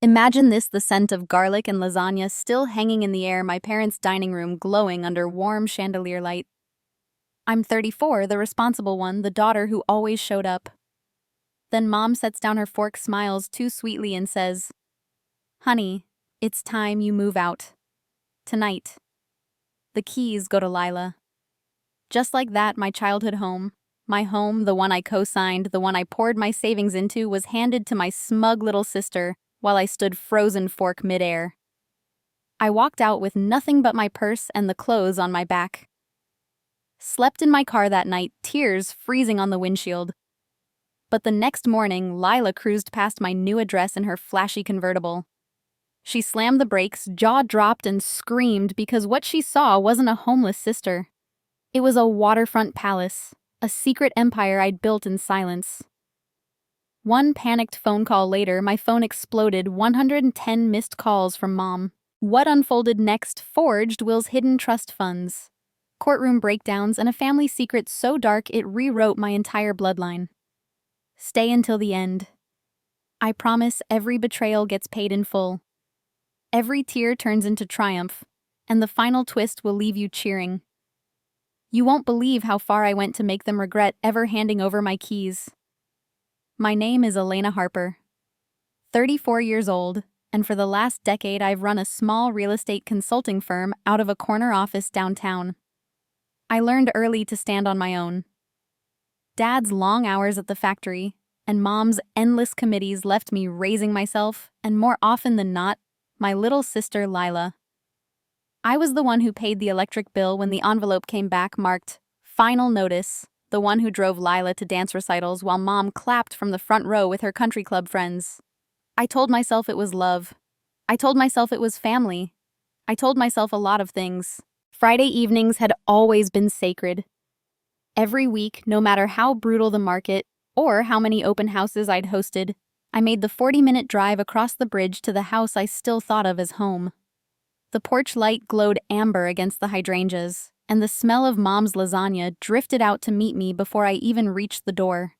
Imagine this, the scent of garlic and lasagna still hanging in the air, my parents' dining room glowing under warm chandelier light. I'm 34, the responsible one, the daughter who always showed up. Then Mom sets down her fork, smiles too sweetly, and says, "Honey, it's time you move out. Tonight." The keys go to Lila. Just like that, my childhood home, my home, the one I co-signed, the one I poured my savings into, was handed to my smug little sister while I stood frozen fork midair. I walked out with nothing but my purse and the clothes on my back. Slept in my car that night, tears freezing on the windshield. But the next morning, Lila cruised past my new address in her flashy convertible. She slammed the brakes, jaw dropped, and screamed because what she saw wasn't a homeless sister. It was a waterfront palace, a secret empire I'd built in silence. One panicked phone call later, my phone exploded, 110 missed calls from Mom. What unfolded next forged Will's hidden trust funds, courtroom breakdowns, and a family secret so dark it rewrote my entire bloodline. Stay until the end. I promise every betrayal gets paid in full. Every tear turns into triumph, and the final twist will leave you cheering. You won't believe how far I went to make them regret ever handing over my keys. My name is Elena Harper, 34 years old, and for the last decade I've run a small real estate consulting firm out of a corner office downtown. I learned early to stand on my own. Dad's long hours at the factory and Mom's endless committees left me raising myself, and more often than not, my little sister Lila. I was the one who paid the electric bill when the envelope came back marked "Final Notice," the one who drove Lila to dance recitals while Mom clapped from the front row with her country club friends. I told myself it was love. I told myself it was family. I told myself a lot of things. Friday evenings had always been sacred. Every week, no matter how brutal the market or how many open houses I'd hosted, I made the 40-minute drive across the bridge to the house I still thought of as home. The porch light glowed amber against the hydrangeas, and the smell of Mom's lasagna drifted out to meet me before I even reached the door.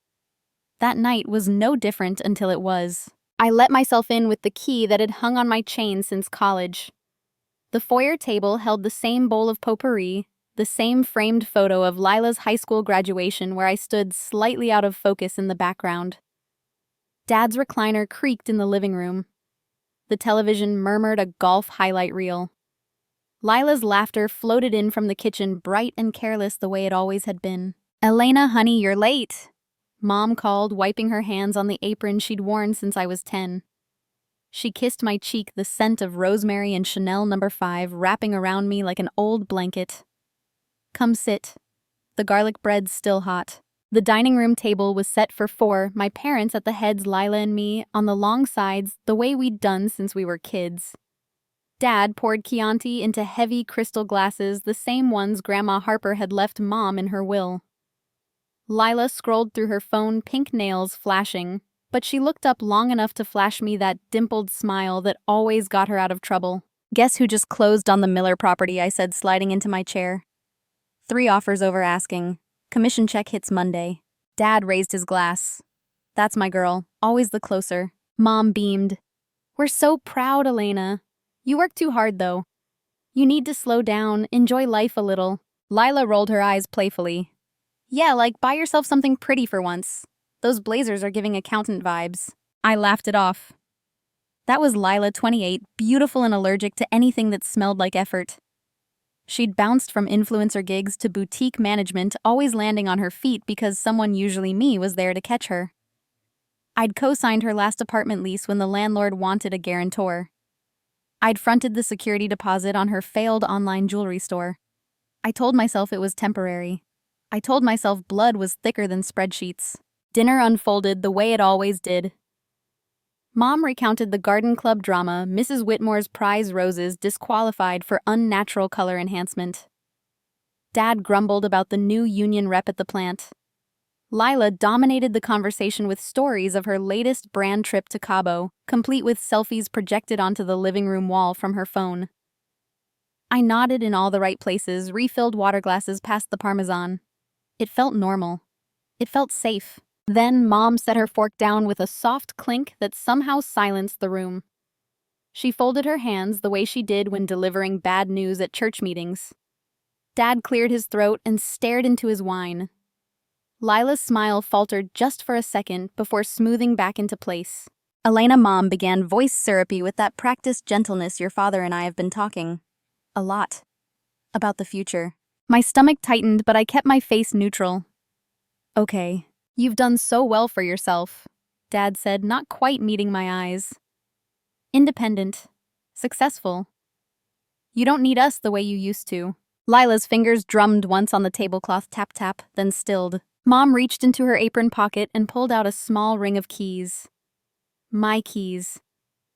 That night was no different until it was. I let myself in with the key that had hung on my chain since college. The foyer table held the same bowl of potpourri, the same framed photo of Lila's high school graduation where I stood slightly out of focus in the background. Dad's recliner creaked in the living room. The television murmured a golf highlight reel. Lila's laughter floated in from the kitchen, bright and careless the way it always had been. "Elena, honey, you're late," Mom called, wiping her hands on the apron she'd worn since I was 10. She kissed my cheek, the scent of rosemary and Chanel No. 5 wrapping around me like an old blanket. "Come sit." The garlic bread's still hot. The dining room table was set for 4, my parents at the heads, Lila and me, on the long sides, the way we'd done since we were kids. Dad poured Chianti into heavy crystal glasses, the same ones Grandma Harper had left Mom in her will. Lila scrolled through her phone, pink nails flashing, but she looked up long enough to flash me that dimpled smile that always got her out of trouble. "Guess who just closed on the Miller property?" I said, sliding into my chair. 3 offers over asking. Commission check hits Monday. Dad raised his glass. "That's my girl, always the closer." Mom beamed. "We're so proud, Elena. You work too hard, though. You need to slow down, enjoy life a little." Lila rolled her eyes playfully. "Yeah, like buy yourself something pretty for once. Those blazers are giving accountant vibes." I laughed it off. That was Lila, 28, beautiful and allergic to anything that smelled like effort. She'd bounced from influencer gigs to boutique management, always landing on her feet because someone, usually me, was there to catch her. I'd co-signed her last apartment lease when the landlord wanted a guarantor. I'd fronted the security deposit on her failed online jewelry store. I told myself it was temporary. I told myself blood was thicker than spreadsheets. Dinner unfolded the way it always did. Mom recounted the garden club drama, Mrs. Whitmore's prize roses disqualified for unnatural color enhancement. Dad grumbled about the new union rep at the plant. Lila dominated the conversation with stories of her latest brand trip to Cabo, complete with selfies projected onto the living room wall from her phone. I nodded in all the right places, refilled water glasses past the Parmesan. It felt normal. It felt safe. Then Mom set her fork down with a soft clink that somehow silenced the room. She folded her hands the way she did when delivering bad news at church meetings. Dad cleared his throat and stared into his wine. Lila's smile faltered just for a second before smoothing back into place. Elena, Mom began voice syrupy with that practiced gentleness your father and I have been talking a lot about the future. My stomach tightened, but I kept my face neutral. Okay, you've done so well for yourself, Dad said, not quite meeting my eyes. Independent. Successful. You don't need us the way you used to. Lila's fingers drummed once on the tablecloth, tap-tap, then stilled. Mom reached into her apron pocket and pulled out a small ring of keys. My keys.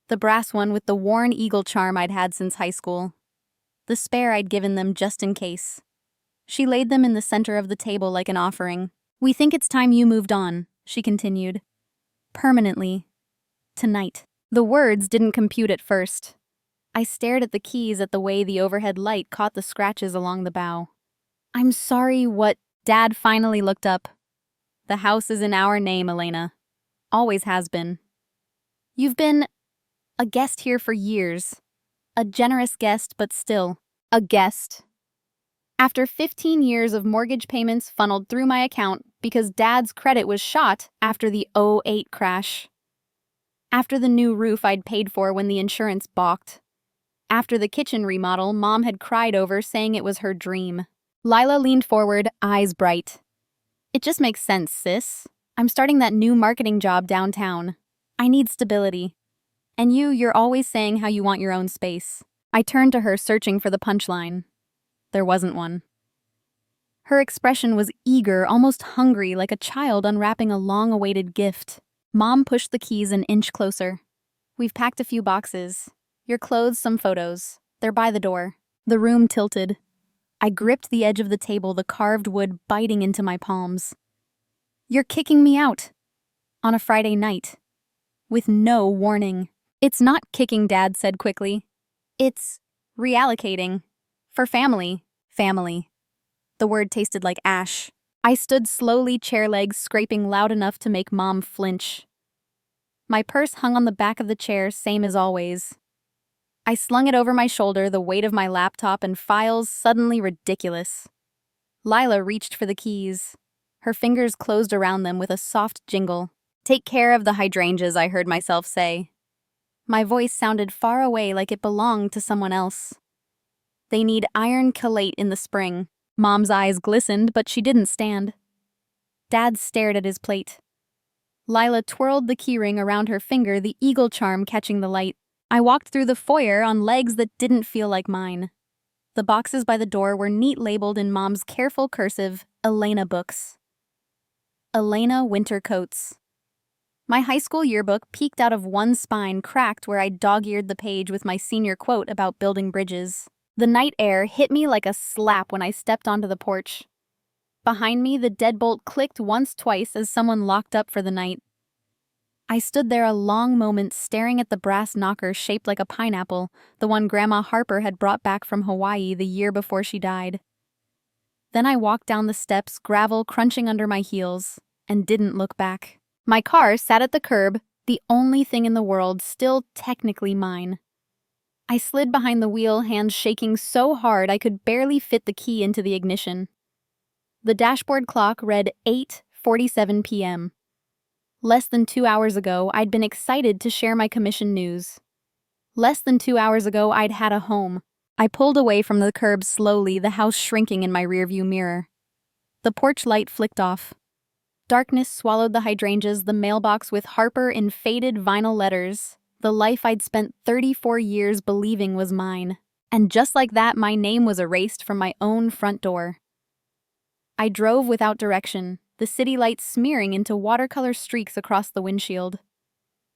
The brass one with the worn eagle charm I'd had since high school. The spare I'd given them just in case. She laid them in the center of the table like an offering. We think it's time you moved on, she continued. Permanently. Tonight. The words didn't compute at first. I stared at the keys at the way the overhead light caught the scratches along the bow. I'm sorry, what? Dad finally looked up. The house is in our name, Elena. Always has been. You've been a guest here for years. A generous guest, but still a guest. After 15 years of mortgage payments funneled through my account because Dad's credit was shot after the '08 crash. After the new roof I'd paid for when the insurance balked. After the kitchen remodel Mom had cried over, saying it was her dream. Lila leaned forward, eyes bright. It just makes sense, sis. I'm starting that new marketing job downtown. I need stability. And you're always saying how you want your own space. I turned to her, searching for the punchline. There wasn't one. Her expression was eager, almost hungry, like a child unwrapping a long-awaited gift. Mom pushed the keys an inch closer. We've packed a few boxes. Your clothes, some photos. They're by the door. The room tilted. I gripped the edge of the table, the carved wood biting into my palms. You're kicking me out. On a Friday night. With no warning. It's not kicking, Dad said quickly. It's reallocating. For family. Family. The word tasted like ash. I stood slowly, chair legs scraping loud enough to make Mom flinch. My purse hung on the back of the chair, same as always. I slung it over my shoulder, the weight of my laptop and files suddenly ridiculous. Lila reached for the keys. Her fingers closed around them with a soft jingle. Take care of the hydrangeas, I heard myself say. My voice sounded far away, like it belonged to someone else. They need iron chelate in the spring. Mom's eyes glistened, but she didn't stand. Dad stared at his plate. Lila twirled the keyring around her finger, the eagle charm catching the light. I walked through the foyer on legs that didn't feel like mine. The boxes by the door were neat labeled in Mom's careful cursive, Elena books. Elena winter coats. My high school yearbook peeked out of one spine, cracked where I'd dog-eared the page with my senior quote about building bridges. The night air hit me like a slap when I stepped onto the porch. Behind me, the deadbolt clicked twice as someone locked up for the night. I stood there a long moment staring at the brass knocker shaped like a pineapple, the one Grandma Harper had brought back from Hawaii the year before she died. Then I walked down the steps, gravel crunching under my heels, and didn't look back. My car sat at the curb, the only thing in the world still technically mine. I slid behind the wheel, hands shaking so hard I could barely fit the key into the ignition. The dashboard clock read 8:47 p.m. Less than 2 hours ago, I'd been excited to share my commission news. Less than 2 hours ago, I'd had a home. I pulled away from the curb slowly, the house shrinking in my rearview mirror. The porch light flicked off. Darkness swallowed the hydrangeas, the mailbox with Harper in faded vinyl letters, the life I'd spent 34 years believing was mine. And just like that, my name was erased from my own front door. I drove without direction, the city lights smearing into watercolor streaks across the windshield.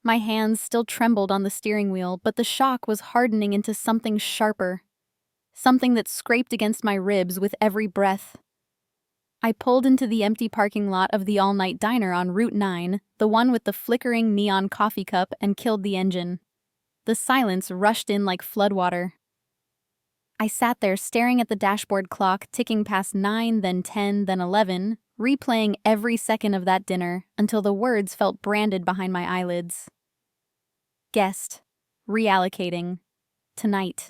My hands still trembled on the steering wheel, but the shock was hardening into something sharper, something that scraped against my ribs with every breath. I pulled into the empty parking lot of the all-night diner on Route 9, the one with the flickering neon coffee cup, and killed the engine. The silence rushed in like floodwater. I sat there staring at the dashboard clock, ticking past 9, then 10, then 11, replaying every second of that dinner until the words felt branded behind my eyelids. Guest. Reallocating. Tonight.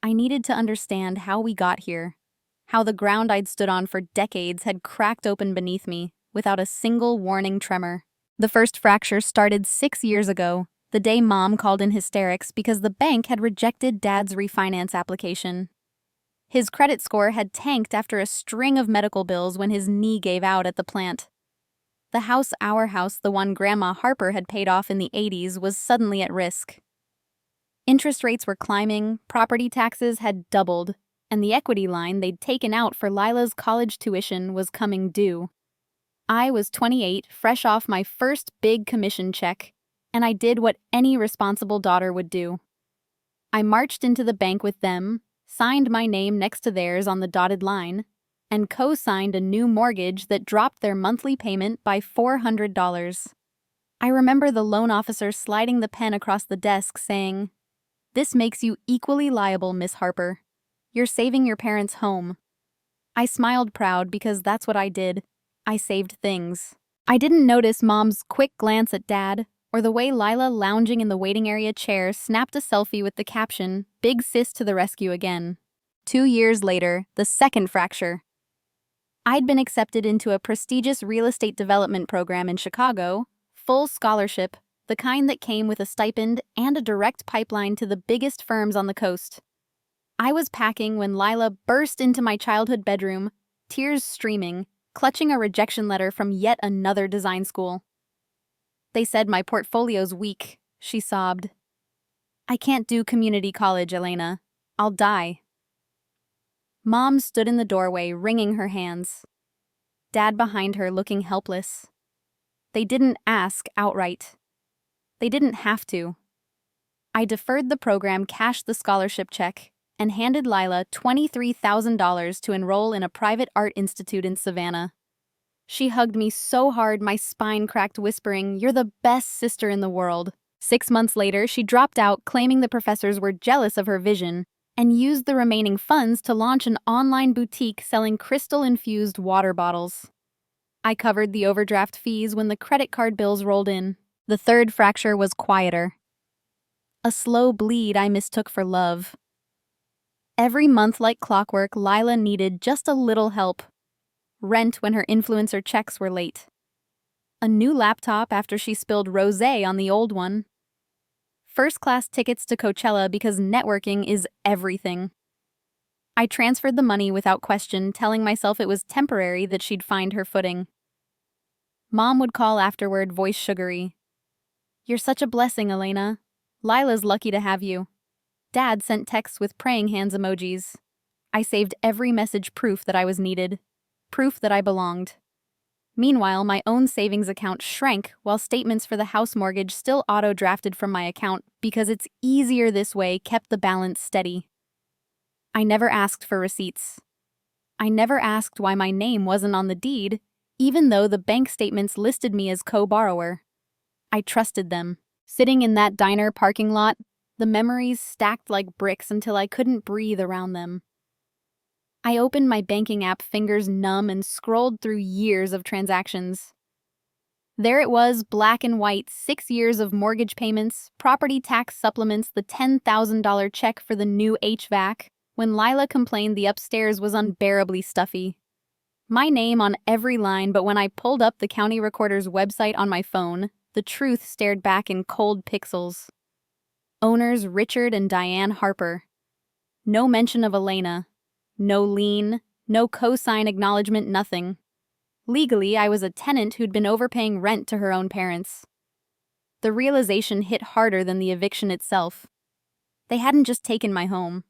I needed to understand how we got here. How the ground I'd stood on for decades had cracked open beneath me, without a single warning tremor. The first fracture started 6 years ago, the day Mom called in hysterics because the bank had rejected Dad's refinance application. His credit score had tanked after a string of medical bills when his knee gave out at the plant. The house, our house, the one Grandma Harper had paid off in the 80s, was suddenly at risk. Interest rates were climbing, property taxes had doubled, and the equity line they'd taken out for Lila's college tuition was coming due. I was 28, fresh off my first big commission check, and I did what any responsible daughter would do. I marched into the bank with them, signed my name next to theirs on the dotted line, and co-signed a new mortgage that dropped their monthly payment by $400. I remember the loan officer sliding the pen across the desk saying, "This makes you equally liable, Miss Harper. You're saving your parents' home." I smiled proud because that's what I did. I saved things. I didn't notice Mom's quick glance at Dad, or the way Lila, lounging in the waiting area chair, snapped a selfie with the caption, "Big sis to the rescue again." 2 years later, the second fracture. I'd been accepted into a prestigious real estate development program in Chicago, full scholarship, the kind that came with a stipend and a direct pipeline to the biggest firms on the coast. I was packing when Lila burst into my childhood bedroom, tears streaming, clutching a rejection letter from yet another design school. "They said my portfolio's weak," she sobbed. "I can't do community college, Elena. I'll die." Mom stood in the doorway, wringing her hands. Dad behind her, looking helpless. They didn't ask outright. They didn't have to. I deferred the program, cashed the scholarship check, and handed Lila $23,000 to enroll in a private art institute in Savannah. She hugged me so hard my spine cracked, whispering, "You're the best sister in the world." 6 months later, she dropped out, claiming the professors were jealous of her vision, and used the remaining funds to launch an online boutique selling crystal-infused water bottles. I covered the overdraft fees when the credit card bills rolled in. The third fracture was quieter. A slow bleed I mistook for love. Every month, like clockwork, Lila needed just a little help. Rent when her influencer checks were late. A new laptop after she spilled rosé on the old one. First-class tickets to Coachella because networking is everything. I transferred the money without question, telling myself it was temporary, that she'd find her footing. Mom would call afterward, voice sugary. "You're such a blessing, Elena. Lila's lucky to have you." Dad sent texts with praying hands emojis. I saved every message, proof that I was needed. Proof that I belonged. Meanwhile, my own savings account shrank while statements for the house mortgage still auto-drafted from my account because it's easier this way, kept the balance steady. I never asked for receipts. I never asked why my name wasn't on the deed, even though the bank statements listed me as co-borrower. I trusted them. Sitting in that diner parking lot, the memories stacked like bricks until I couldn't breathe around them. I opened my banking app, fingers numb, and scrolled through years of transactions. There it was, black and white, 6 years of mortgage payments, property tax supplements, the $10,000 check for the new HVAC, when Lila complained the upstairs was unbearably stuffy. My name on every line, but when I pulled up the county recorder's website on my phone, the truth stared back in cold pixels. Owners Richard and Diane Harper. No mention of Elena. No lien, no cosign acknowledgement, nothing. Legally, I was a tenant who'd been overpaying rent to her own parents. The realization hit harder than the eviction itself. They hadn't just taken my home.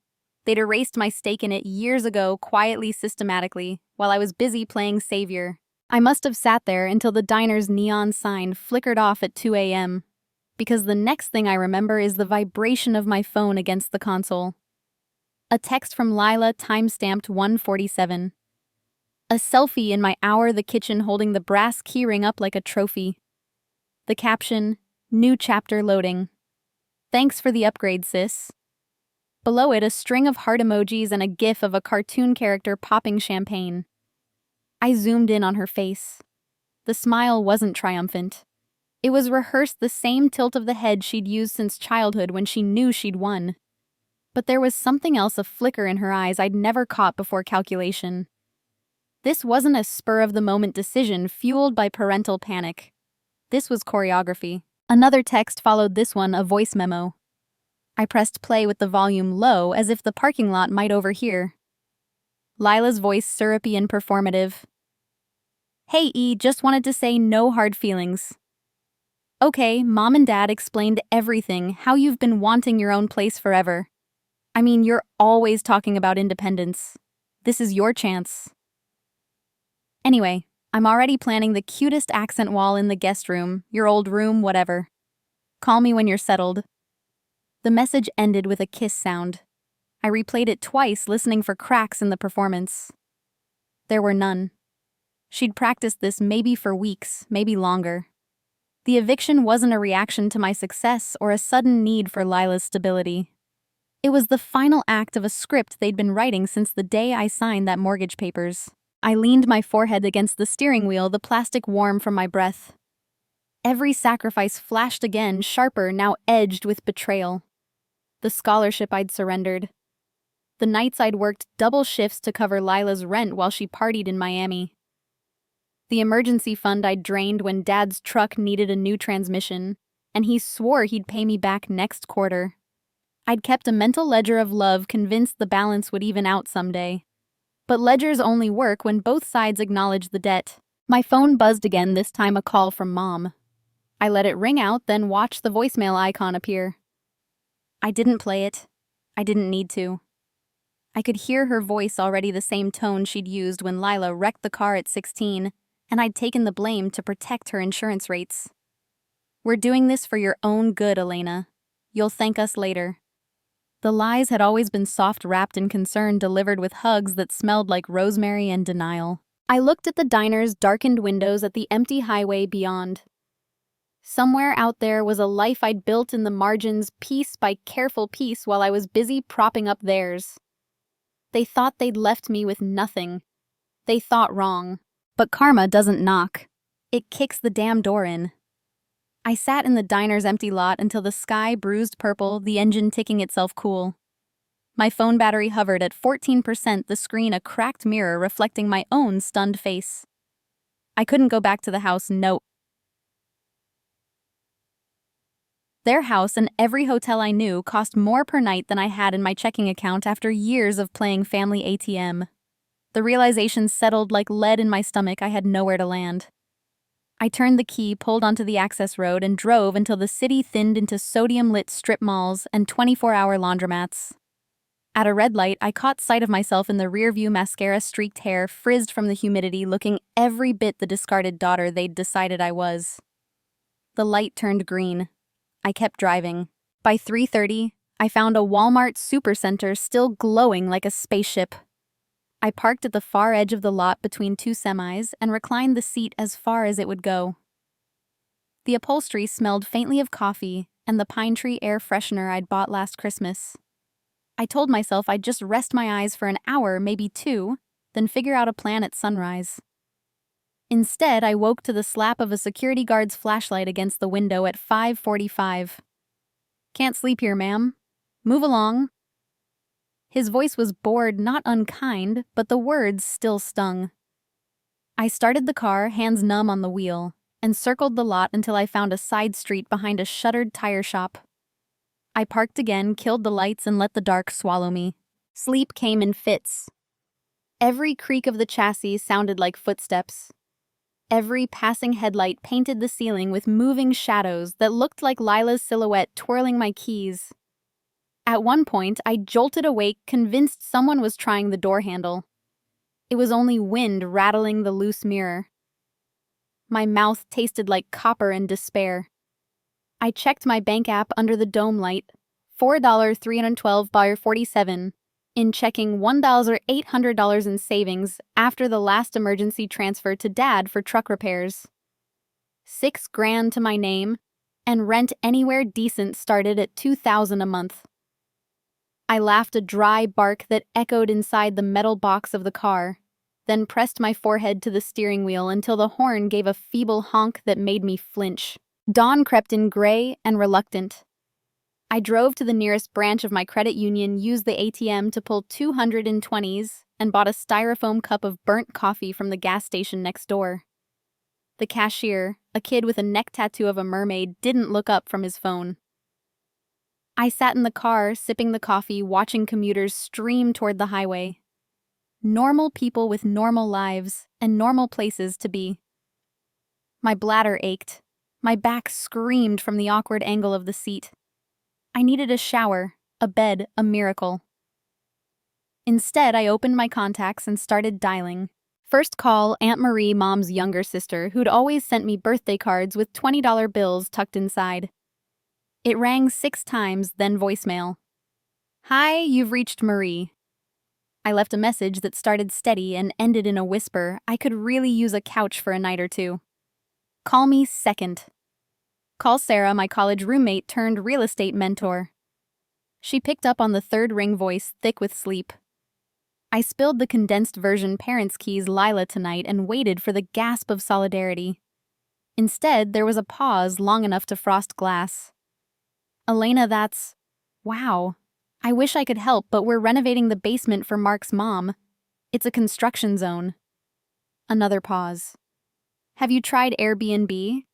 They'd erased my stake in it years ago, quietly, systematically, while I was busy playing savior. I must have sat there until the diner's neon sign flickered off at 2 a.m., because the next thing I remember is the vibration of my phone against the console. A text from Lila, time-stamped 1:47. A selfie in my hour, the kitchen holding the brass keyring up like a trophy. The caption, "New chapter loading. Thanks for the upgrade, sis." Below it, a string of heart emojis and a gif of a cartoon character popping champagne. I zoomed in on her face. The smile wasn't triumphant. It was rehearsed the same tilt of the head she'd used since childhood when she knew she'd won. But there was something else, a flicker in her eyes I'd never caught before calculation. This wasn't a spur-of-the-moment decision fueled by parental panic. This was choreography. Another text followed this one, a voice memo. I pressed play with the volume low as if the parking lot might overhear. Lila's voice syrupy and performative. Hey E, just wanted to say no hard feelings. Okay, Mom and Dad explained everything, how you've been wanting your own place forever. I mean, you're always talking about independence. This is your chance. Anyway, I'm already planning the cutest accent wall in the guest room, your old room, whatever. Call me when you're settled. The message ended with a kiss sound. I replayed it twice, listening for cracks in the performance. There were none. She'd practiced this maybe for weeks, maybe longer. The eviction wasn't a reaction to my success or a sudden need for Lila's stability. It was the final act of a script they'd been writing since the day I signed that mortgage papers. I leaned my forehead against the steering wheel, the plastic warm from my breath. Every sacrifice flashed again, sharper, now edged with betrayal. The scholarship I'd surrendered. The nights I'd worked double shifts to cover Lila's rent while she partied in Miami. The emergency fund I'd drained when Dad's truck needed a new transmission, and he swore he'd pay me back next quarter. I'd kept a mental ledger of love, convinced the balance would even out someday. But ledgers only work when both sides acknowledge the debt. My phone buzzed again, this time a call from Mom. I let it ring out, then watched the voicemail icon appear. I didn't play it. I didn't need to. I could hear her voice, already the same tone she'd used when Lila wrecked the car at 16, and I'd taken the blame to protect her insurance rates. We're doing this for your own good, Elena. You'll thank us later. The lies had always been soft-wrapped in concern, delivered with hugs that smelled like rosemary and denial. I looked at the diner's darkened windows, at the empty highway beyond. Somewhere out there was a life I'd built in the margins, piece by careful piece, while I was busy propping up theirs. They thought they'd left me with nothing. They thought wrong. But karma doesn't knock. It kicks the damn door in. I sat in the diner's empty lot until the sky bruised purple, the engine ticking itself cool. My phone battery hovered at 14%, the screen a cracked mirror reflecting my own stunned face. I couldn't go back to the house, no. Their house and every hotel I knew cost more per night than I had in my checking account after years of playing family ATM. The realization settled like lead in my stomach. I had nowhere to land. I turned the key, pulled onto the access road, and drove until the city thinned into sodium-lit strip malls and 24-hour laundromats. At a red light, I caught sight of myself in the rearview, mascara-streaked hair frizzed from the humidity, looking every bit the discarded daughter they'd decided I was. The light turned green. I kept driving. By 3:30, I found a Walmart supercenter still glowing like a spaceship. I parked at the far edge of the lot between two semis and reclined the seat as far as it would go. The upholstery smelled faintly of coffee and the pine tree air freshener I'd bought last Christmas. I told myself I'd just rest my eyes for an hour, maybe two, then figure out a plan at sunrise. Instead, I woke to the slap of a security guard's flashlight against the window at 5:45. "Can't sleep here, ma'am. Move along." His voice was bored, not unkind, but the words still stung. I started the car, hands numb on the wheel, and circled the lot until I found a side street behind a shuttered tire shop. I parked again, killed the lights, and let the dark swallow me. Sleep came in fits. Every creak of the chassis sounded like footsteps. Every passing headlight painted the ceiling with moving shadows that looked like Lila's silhouette twirling my keys. At one point, I jolted awake, convinced someone was trying the door handle. It was only wind rattling the loose mirror. My mouth tasted like copper and despair. I checked my bank app under the dome light. $4,312.47. In checking $1,800 in savings after the last emergency transfer to Dad for truck repairs. $6,000 to my name, and rent anywhere decent started at $2,000 a month. I laughed a dry bark that echoed inside the metal box of the car, then pressed my forehead to the steering wheel until the horn gave a feeble honk that made me flinch. Dawn crept in gray and reluctant. I drove to the nearest branch of my credit union, used the ATM to pull 220s, and bought a styrofoam cup of burnt coffee from the gas station next door. The cashier, a kid with a neck tattoo of a mermaid, didn't look up from his phone. I sat in the car, sipping the coffee, watching commuters stream toward the highway. Normal people with normal lives and normal places to be. My bladder ached. My back screamed from the awkward angle of the seat. I needed a shower, a bed, a miracle. Instead, I opened my contacts and started dialing. First call, Aunt Marie, Mom's younger sister, who'd always sent me birthday cards with $20 bills tucked inside. It rang 6 times, then voicemail. "Hi, you've reached Marie." I left a message that started steady and ended in a whisper. I could really use a couch for a night or two. Call me second. Call Sarah, my college roommate turned real estate mentor. She picked up on the third ring, voice thick with sleep. I spilled the condensed version parents' keys Lila tonight and waited for the gasp of solidarity. Instead, there was a pause long enough to frost glass. "Elena, that's... wow. I wish I could help, but we're renovating the basement for Mark's mom. It's a construction zone." Another pause. "Have you tried Airbnb?"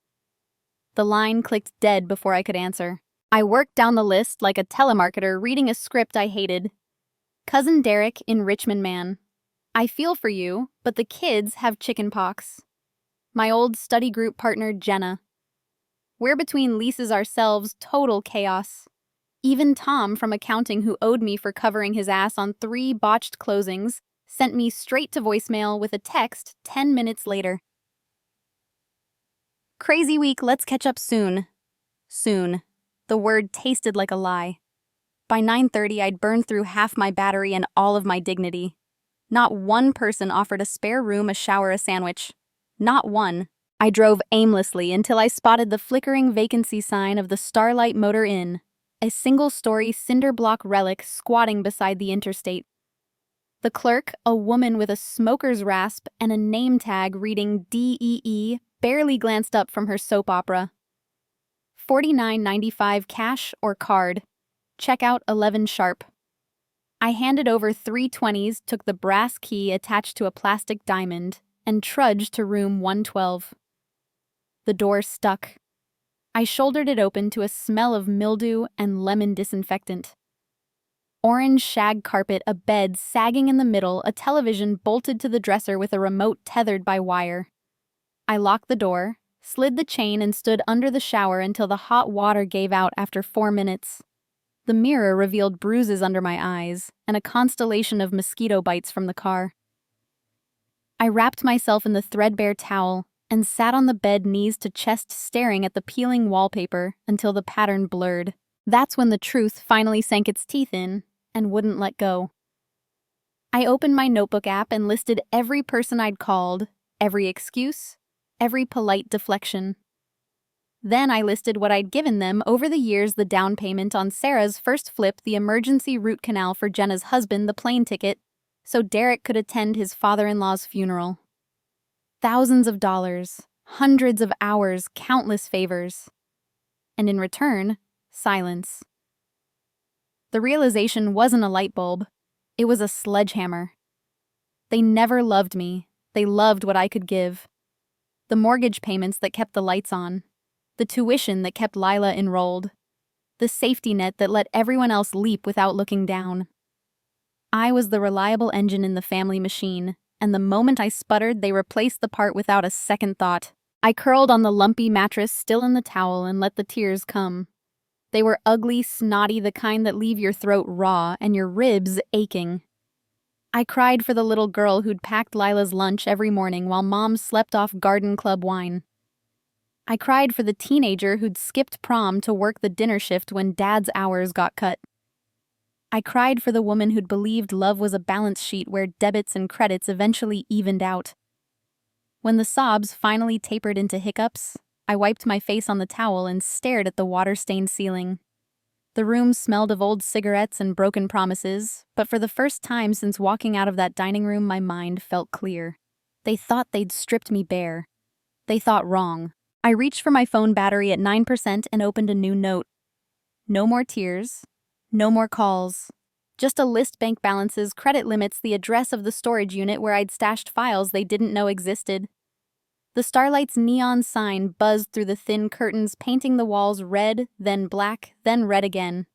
The line clicked dead before I could answer. I worked down the list like a telemarketer reading a script I hated. Cousin Derek in Richmond, man. I feel for you, but the kids have chicken pox. My old study group partner, Jenna. We're between leases ourselves, total chaos. Even Tom from accounting, who owed me for covering his ass on 3 botched closings, sent me straight to voicemail with a text 10 minutes later. "Crazy week, let's catch up soon." Soon. The word tasted like a lie. By 9:30, I'd burned through half my battery and all of my dignity. Not one person offered a spare room, a shower, a sandwich. Not one. I drove aimlessly until I spotted the flickering vacancy sign of the Starlight Motor Inn, a single-story cinder block relic squatting beside the interstate. The clerk, a woman with a smoker's rasp and a name tag reading DEE, barely glanced up from her soap opera. $49.95 cash or card. Checkout 11 sharp. I handed over 3 20s, took the brass key attached to a plastic diamond, and trudged to room 112. The door stuck. I shouldered it open to a smell of mildew and lemon disinfectant. Orange shag carpet, a bed sagging in the middle, a television bolted to the dresser with a remote tethered by wire. I locked the door, slid the chain, and stood under the shower until the hot water gave out after 4 minutes. The mirror revealed bruises under my eyes and a constellation of mosquito bites from the car. I wrapped myself in the threadbare towel and sat on the bed, knees to chest, staring at the peeling wallpaper until the pattern blurred. That's when the truth finally sank its teeth in and wouldn't let go. I opened my notebook app and listed every person I'd called, every excuse, every polite deflection. Then I listed what I'd given them over the years: the down payment on Sarah's first flip, the emergency root canal for Jenna's husband, the plane ticket, so Derek could attend his father-in-law's funeral. Thousands of dollars, hundreds of hours, countless favors. And in return, silence. The realization wasn't a light bulb. It was a sledgehammer. They never loved me. They loved what I could give. The mortgage payments that kept the lights on. The tuition that kept Lila enrolled. The safety net that let everyone else leap without looking down. I was the reliable engine in the family machine, and the moment I sputtered, they replaced the part without a second thought. I curled on the lumpy mattress, still in the towel, and let the tears come. They were ugly, snotty, the kind that leave your throat raw and your ribs aching. I cried for the little girl who'd packed Lila's lunch every morning while Mom slept off garden club wine. I cried for the teenager who'd skipped prom to work the dinner shift when Dad's hours got cut. I cried for the woman who'd believed love was a balance sheet where debits and credits eventually evened out. When the sobs finally tapered into hiccups, I wiped my face on the towel and stared at the water-stained ceiling. The room smelled of old cigarettes and broken promises, but for the first time since walking out of that dining room, my mind felt clear. They thought they'd stripped me bare. They thought wrong. I reached for my phone battery at 9% and opened a new note. No more tears. No more calls. Just a list: bank balances, credit limits, the address of the storage unit where I'd stashed files they didn't know existed. The Starlight's neon sign buzzed through the thin curtains, painting the walls red, then black, then red again.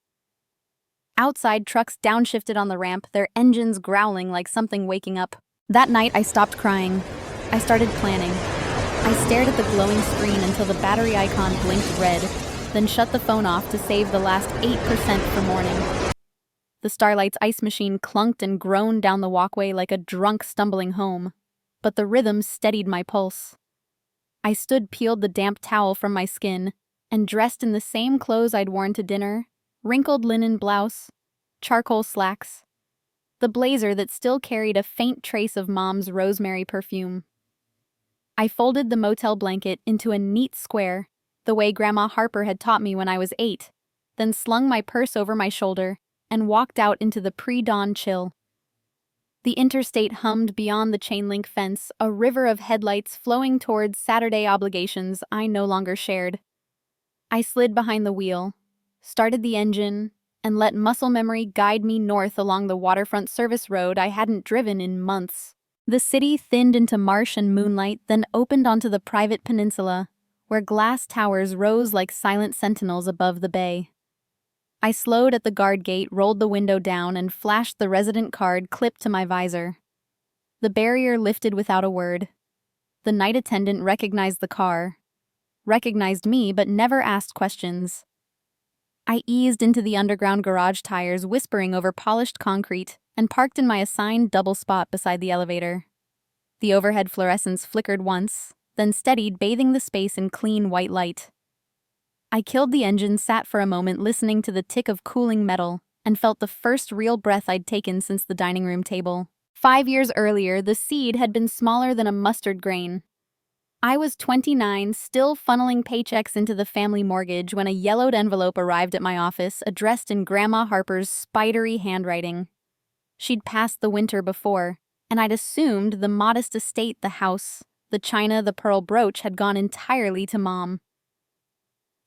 Outside, trucks downshifted on the ramp, their engines growling like something waking up. That night, I stopped crying. I started planning. I stared at the glowing screen until the battery icon blinked red, then shut the phone off to save the last 8% for morning. The Starlight's ice machine clunked and groaned down the walkway like a drunk stumbling home, but the rhythm steadied my pulse. I peeled the damp towel from my skin, and dressed in the same clothes I'd worn to dinner, wrinkled linen blouse, charcoal slacks, the blazer that still carried a faint trace of Mom's rosemary perfume. I folded the motel blanket into a neat square, the way Grandma Harper had taught me when I was 8, then slung my purse over my shoulder and walked out into the pre-dawn chill. The interstate hummed beyond the chain-link fence, a river of headlights flowing towards Saturday obligations I no longer shared. I slid behind the wheel, started the engine, and let muscle memory guide me north along the waterfront service road I hadn't driven in months. The city thinned into marsh and moonlight, then opened onto the private peninsula, where glass towers rose like silent sentinels above the bay. I slowed at the guard gate, rolled the window down, and flashed the resident card clipped to my visor. The barrier lifted without a word. The night attendant recognized the car, recognized me, but never asked questions. I eased into the underground garage tires, whispering over polished concrete, and parked in my assigned double spot beside the elevator. The overhead fluorescents flickered once, then steadied, bathing the space in clean white light. I killed the engine, sat for a moment listening to the tick of cooling metal, and felt the first real breath I'd taken since the dining room table. 5 years earlier, the seed had been smaller than a mustard grain. I was 29, still funneling paychecks into the family mortgage when a yellowed envelope arrived at my office, addressed in Grandma Harper's spidery handwriting. She'd passed the winter before, and I'd assumed the modest estate, the house, the china, the pearl brooch had gone entirely to Mom.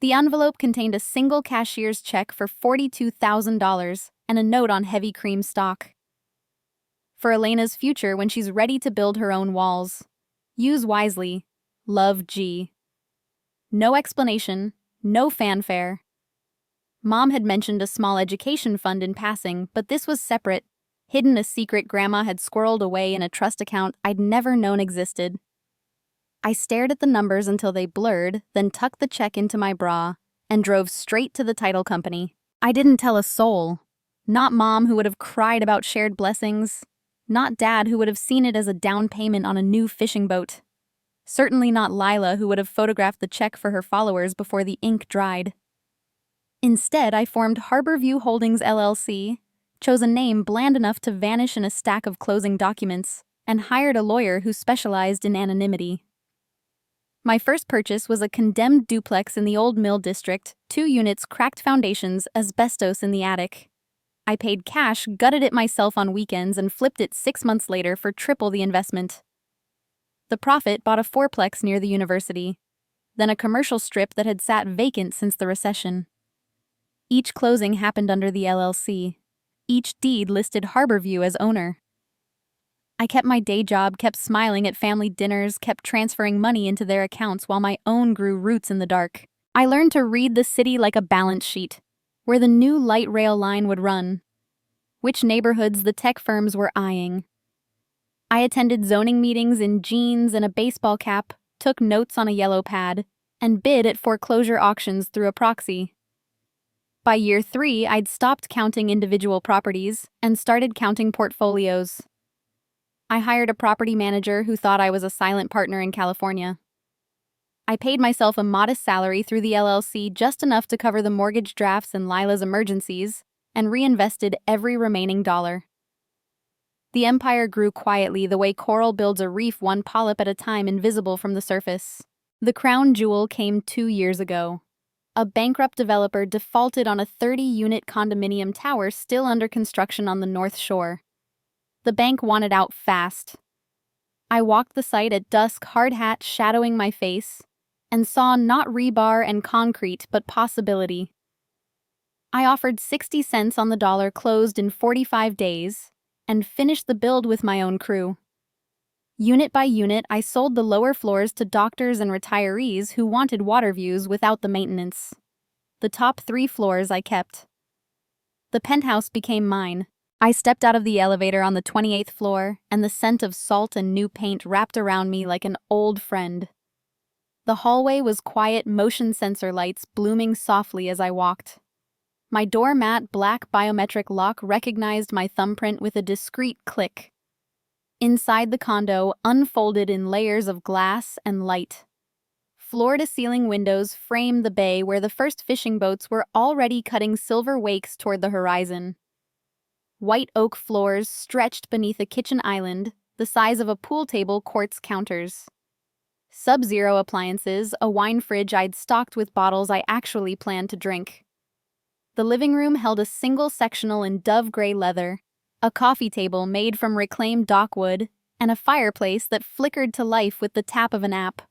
The envelope contained a single cashier's check for $42,000 and a note on heavy cream stock. For Elena's future when she's ready to build her own walls. Use wisely. Love, G. No explanation, no fanfare. Mom had mentioned a small education fund in passing, but this was separate, hidden, a secret Grandma had squirreled away in a trust account I'd never known existed. I stared at the numbers until they blurred, then tucked the check into my bra and drove straight to the title company. I didn't tell a soul. Not Mom, who would have cried about shared blessings. Not Dad, who would have seen it as a down payment on a new fishing boat. Certainly not Lila, who would have photographed the check for her followers before the ink dried. Instead, I formed Harborview Holdings LLC, chose a name bland enough to vanish in a stack of closing documents, and hired a lawyer who specialized in anonymity. My first purchase was a condemned duplex in the Old Mill District, 2 units, cracked foundations, asbestos in the attic. I paid cash, gutted it myself on weekends, and flipped it 6 months later for triple the investment. The profit bought a 4-plex near the university, then a commercial strip that had sat vacant since the recession. Each closing happened under the LLC. Each deed listed Harborview as owner. I kept my day job, kept smiling at family dinners, kept transferring money into their accounts while my own grew roots in the dark. I learned to read the city like a balance sheet, where the new light rail line would run, which neighborhoods the tech firms were eyeing. I attended zoning meetings in jeans and a baseball cap, took notes on a yellow pad, and bid at foreclosure auctions through a proxy. By year 3, I'd stopped counting individual properties and started counting portfolios. I hired a property manager who thought I was a silent partner in California. I paid myself a modest salary through the LLC, just enough to cover the mortgage drafts and Lila's emergencies, and reinvested every remaining dollar. The empire grew quietly, the way coral builds a reef, one polyp at a time, invisible from the surface. The crown jewel came 2 years ago. A bankrupt developer defaulted on a 30-unit condominium tower still under construction on the North Shore. The bank wanted out fast. I walked the site at dusk, hard hat shadowing my face, and saw not rebar and concrete but possibility. I offered 60 cents on the dollar, closed in 45 days, and finished the build with my own crew. Unit by unit, I sold the lower floors to doctors and retirees who wanted water views without the maintenance. The top 3 floors I kept. The penthouse became mine. I stepped out of the elevator on the 28th floor, and the scent of salt and new paint wrapped around me like an old friend. The hallway was quiet, motion sensor lights blooming softly as I walked. My doormat black biometric lock recognized my thumbprint with a discreet click. Inside the condo, unfolded in layers of glass and light. Floor-to-ceiling windows framed the bay where the first fishing boats were already cutting silver wakes toward the horizon. White oak floors stretched beneath a kitchen island, the size of a pool table, quartz counters. Sub-zero appliances, a wine fridge I'd stocked with bottles I actually planned to drink. The living room held a single sectional in dove gray leather, a coffee table made from reclaimed dockwood, and a fireplace that flickered to life with the tap of an app.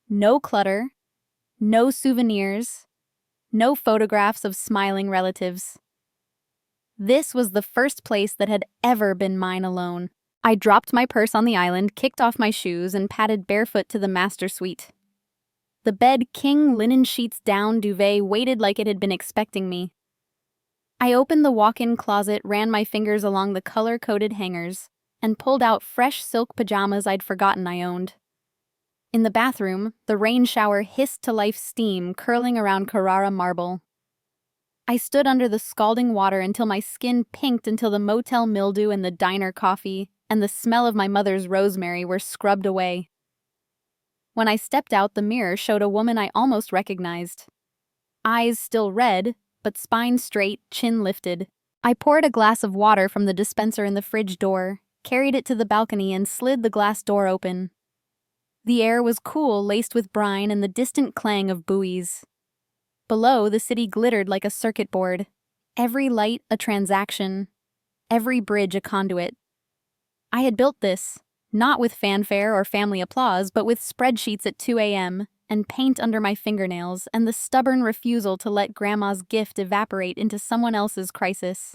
No clutter, no souvenirs, no photographs of smiling relatives. This was the first place that had ever been mine alone. I dropped my purse on the island, kicked off my shoes, and padded barefoot to the master suite. The bed, king linen sheets down, duvet waited like it had been expecting me. I opened the walk-in closet, ran my fingers along the color-coded hangers, and pulled out fresh silk pajamas I'd forgotten I owned. In the bathroom, the rain shower hissed to life, steam curling around Carrara marble. I stood under the scalding water until my skin pinked, until the motel mildew and the diner coffee and the smell of my mother's rosemary were scrubbed away. When I stepped out, the mirror showed a woman I almost recognized. Eyes still red, but spine straight, chin lifted. I poured a glass of water from the dispenser in the fridge door, carried it to the balcony, and slid the glass door open. The air was cool, laced with brine and the distant clang of buoys. Below, the city glittered like a circuit board. Every light a transaction, every bridge a conduit. I had built this, not with fanfare or family applause, but with spreadsheets at 2 a.m., and paint under my fingernails, and the stubborn refusal to let Grandma's gift evaporate into someone else's crisis.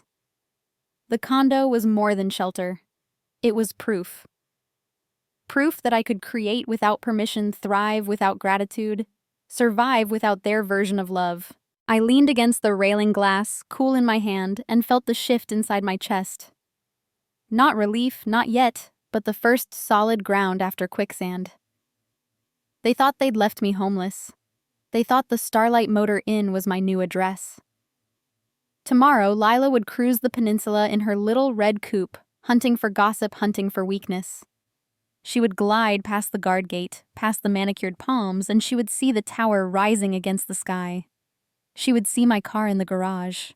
The condo was more than shelter. It was proof. Proof that I could create without permission, thrive without gratitude, survive without their version of love. I leaned against the railing glass, cool in my hand, and felt the shift inside my chest. Not relief, not yet, but the first solid ground after quicksand. They thought they'd left me homeless. They thought the Starlight Motor Inn was my new address. Tomorrow, Lila would cruise the peninsula in her little red coupe, hunting for gossip, hunting for weakness. She would glide past the guard gate, past the manicured palms, and she would see the tower rising against the sky. She would see my car in the garage.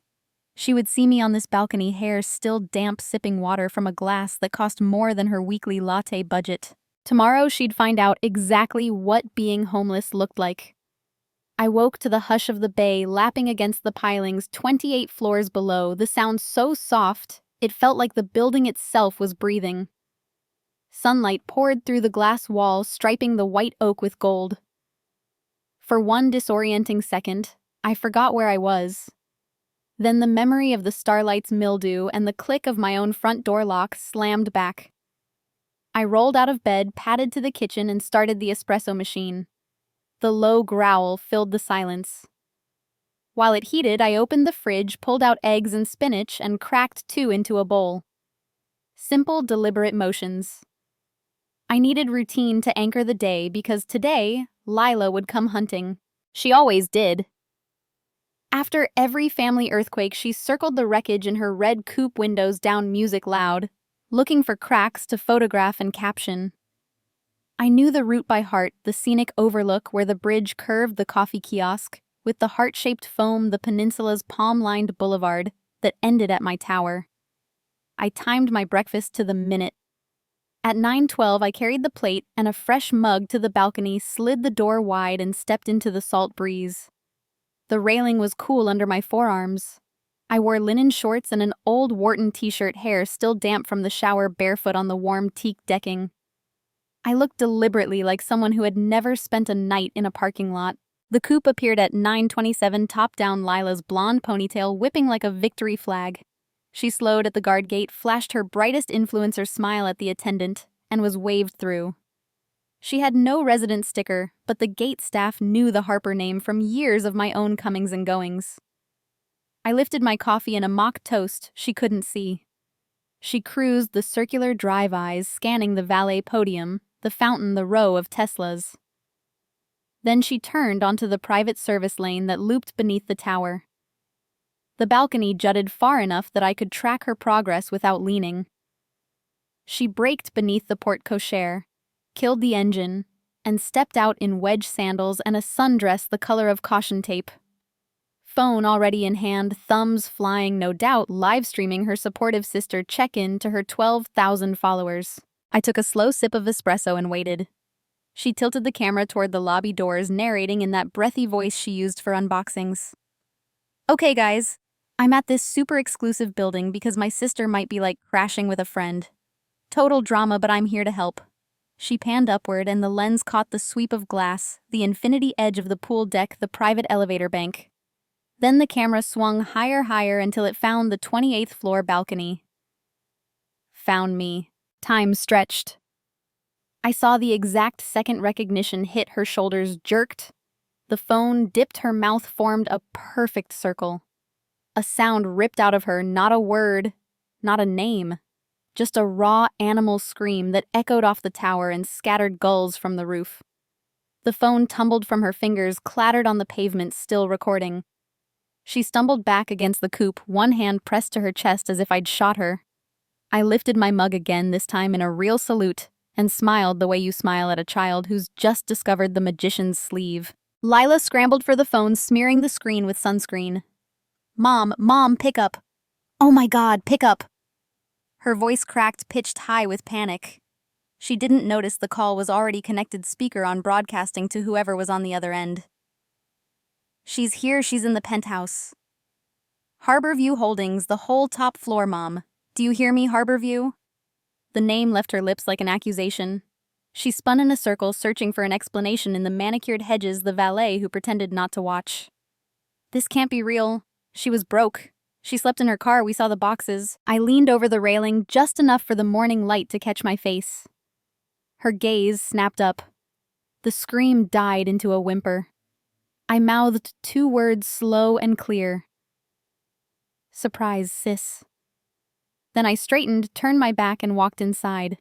She would see me on this balcony, hair still damp, sipping water from a glass that cost more than her weekly latte budget. Tomorrow, she'd find out exactly what being homeless looked like. I woke to the hush of the bay lapping against the pilings 28 floors below, the sound so soft, it felt like the building itself was breathing. Sunlight poured through the glass wall, striping the white oak with gold. For one disorienting second, I forgot where I was. Then the memory of the starlight's mildew and the click of my own front door lock slammed back. I rolled out of bed, padded to the kitchen, and started the espresso machine. The low growl filled the silence. While it heated, I opened the fridge, pulled out eggs and spinach, and cracked 2 into a bowl. Simple, deliberate motions. I needed routine to anchor the day because today, Lila would come hunting. She always did. After every family earthquake, she circled the wreckage in her red coupe windows, down music loud, looking for cracks to photograph and caption. I knew the route by heart, the scenic overlook where the bridge curved the coffee kiosk, with the heart-shaped foam, the peninsula's palm-lined boulevard that ended at my tower. I timed my breakfast to the minute. At 9:12, I carried the plate and a fresh mug to the balcony, slid the door wide, and stepped into the salt breeze. The railing was cool under my forearms. I wore linen shorts and an old Wharton t-shirt, hair still damp from the shower, barefoot on the warm teak decking. I looked deliberately like someone who had never spent a night in a parking lot. The coupe appeared at 9:27, top down Lila's blonde ponytail whipping like a victory flag. She slowed at the guard gate, flashed her brightest influencer smile at the attendant, and was waved through. She had no resident sticker, but the gate staff knew the Harper name from years of my own comings and goings. I lifted my coffee in a mock toast she couldn't see. She cruised the circular drive eyes, scanning the valet podium, the fountain, the row of Teslas. Then she turned onto the private service lane that looped beneath the tower. The balcony jutted far enough that I could track her progress without leaning. She braked beneath the porte-cochere, killed the engine, and stepped out in wedge sandals and a sundress the color of caution tape. Phone already in hand, thumbs flying, no doubt live streaming her supportive sister check-in to her 12,000 followers. I took a slow sip of espresso and waited. She tilted the camera toward the lobby doors, narrating in that breathy voice she used for unboxings. Okay, guys, I'm at this super exclusive building because my sister might be like crashing with a friend. Total drama, but I'm here to help. She panned upward and the lens caught the sweep of glass, the infinity edge of the pool deck, the private elevator bank. Then the camera swung higher until it found the 28th floor balcony. Found me. Time stretched. I saw the exact second recognition hit her shoulders, jerked. The phone dipped, her mouth formed a perfect circle. A sound ripped out of her, not a word, not a name. Just a raw animal scream that echoed off the tower and scattered gulls from the roof. The phone tumbled from her fingers, clattered on the pavement, still recording. She stumbled back against the coupe, one hand pressed to her chest as if I'd shot her. I lifted my mug again, this time in a real salute, and smiled the way you smile at a child who's just discovered the magician's sleeve. Lila scrambled for the phone, smearing the screen with sunscreen. Mom, pick up. Oh my God, pick up. Her voice cracked, pitched high with panic. She didn't notice the call was already connected speaker on, broadcasting to whoever was on the other end. She's here, she's in the penthouse. Harborview Holdings, the whole top floor, Mom. Do you hear me, Harborview? The name left her lips like an accusation. She spun in a circle, searching for an explanation in the manicured hedges, the valet who pretended not to watch. This can't be real. She was broke. She slept in her car, we saw the boxes. I leaned over the railing just enough for the morning light to catch my face. Her gaze snapped up. The scream died into a whimper. I mouthed 2 words slow and clear. Surprise, sis. Then I straightened, turned my back, and walked inside.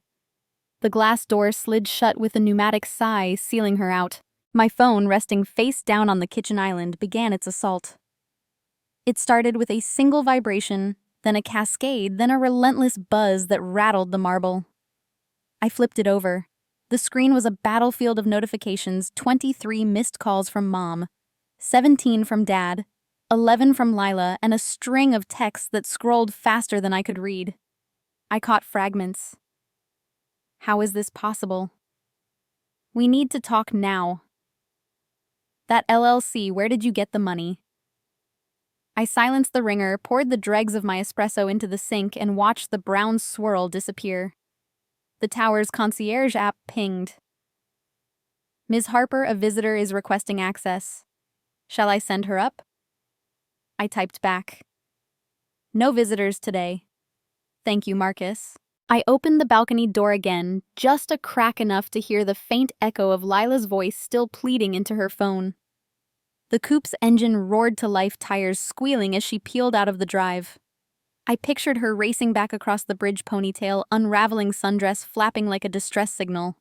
The glass door slid shut with a pneumatic sigh, sealing her out. My phone, resting face down on the kitchen island, began its assault. It started with a single vibration, then a cascade, then a relentless buzz that rattled the marble. I flipped it over. The screen was a battlefield of notifications, 23 missed calls from Mom, 17 from Dad, 11 from Lila, and a string of texts that scrolled faster than I could read. I caught fragments. How is this possible? We need to talk now. That LLC, where did you get the money? I silenced the ringer, poured the dregs of my espresso into the sink, and watched the brown swirl disappear. The tower's concierge app pinged. Ms. Harper, a visitor is requesting access. Shall I send her up? I typed back. No visitors today. Thank you, Marcus. I opened the balcony door again, just a crack enough to hear the faint echo of Lila's voice still pleading into her phone. The coupe's engine roared to life, tires squealing as she peeled out of the drive. I pictured her racing back across the bridge, ponytail, unraveling sundress, flapping like a distress signal.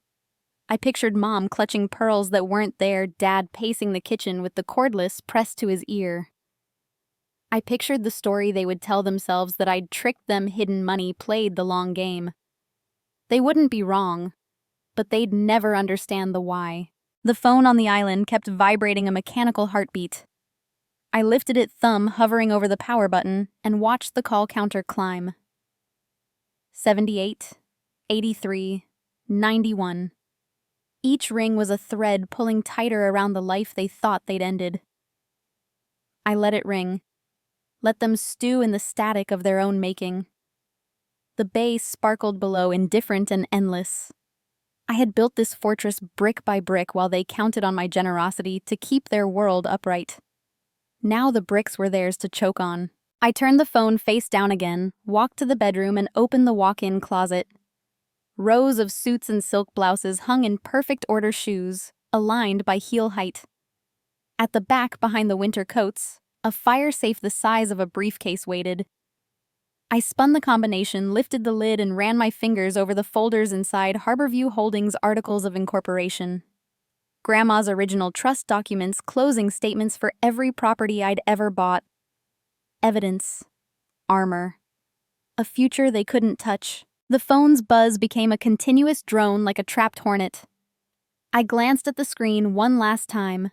I pictured Mom clutching pearls that weren't there, Dad pacing the kitchen with the cordless pressed to his ear. I pictured the story they would tell themselves that I'd tricked them, hidden money, played the long game. They wouldn't be wrong, but they'd never understand the why. The phone on the island kept vibrating, a mechanical heartbeat. I lifted it, thumb hovering over the power button, and watched the call counter climb. 78, 83, 91. Each ring was a thread pulling tighter around the life they thought they'd ended. I let it ring. Let them stew in the static of their own making. The bay sparkled below, indifferent and endless. I had built this fortress brick by brick while they counted on my generosity to keep their world upright. Now the bricks were theirs to choke on. I turned the phone face down again, walked to the bedroom, and opened the walk-in closet. Rows of suits and silk blouses hung in perfect order, shoes, aligned by heel height. At the back, behind the winter coats, a fire safe the size of a briefcase waited. I spun the combination, lifted the lid, and ran my fingers over the folders inside Harborview Holdings' Articles of Incorporation. Grandma's original trust documents, closing statements for every property I'd ever bought. Evidence. Armor. A future they couldn't touch. The phone's buzz became a continuous drone like a trapped hornet. I glanced at the screen one last time.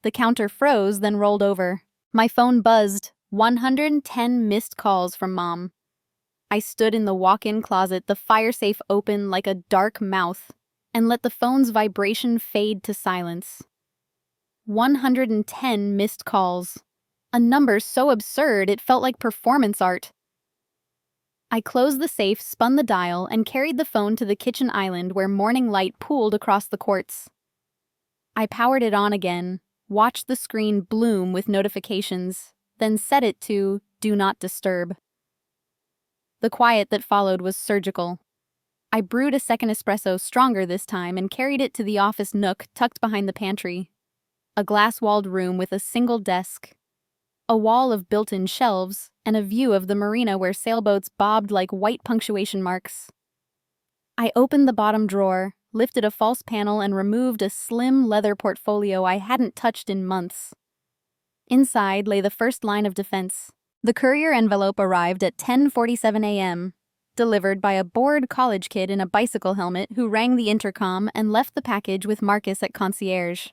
The counter froze, then rolled over. My phone buzzed. 110 missed calls from Mom. I stood in the walk-in closet, the fire safe open like a dark mouth, and let the phone's vibration fade to silence. 110 missed calls. A number so absurd it felt like performance art. I closed the safe, spun the dial, and carried the phone to the kitchen island where morning light pooled across the quartz. I powered it on again, watched the screen bloom with notifications, then set it to Do Not Disturb. The quiet that followed was surgical. I brewed a second espresso, stronger this time, and carried it to the office nook tucked behind the pantry. A glass-walled room with a single desk, a wall of built-in shelves, and a view of the marina where sailboats bobbed like white punctuation marks. I opened the bottom drawer, lifted a false panel, and removed a slim leather portfolio I hadn't touched in months. Inside lay the first line of defense. The courier envelope arrived at 10:47 a.m., delivered by a bored college kid in a bicycle helmet who rang the intercom and left the package with Marcus at concierge.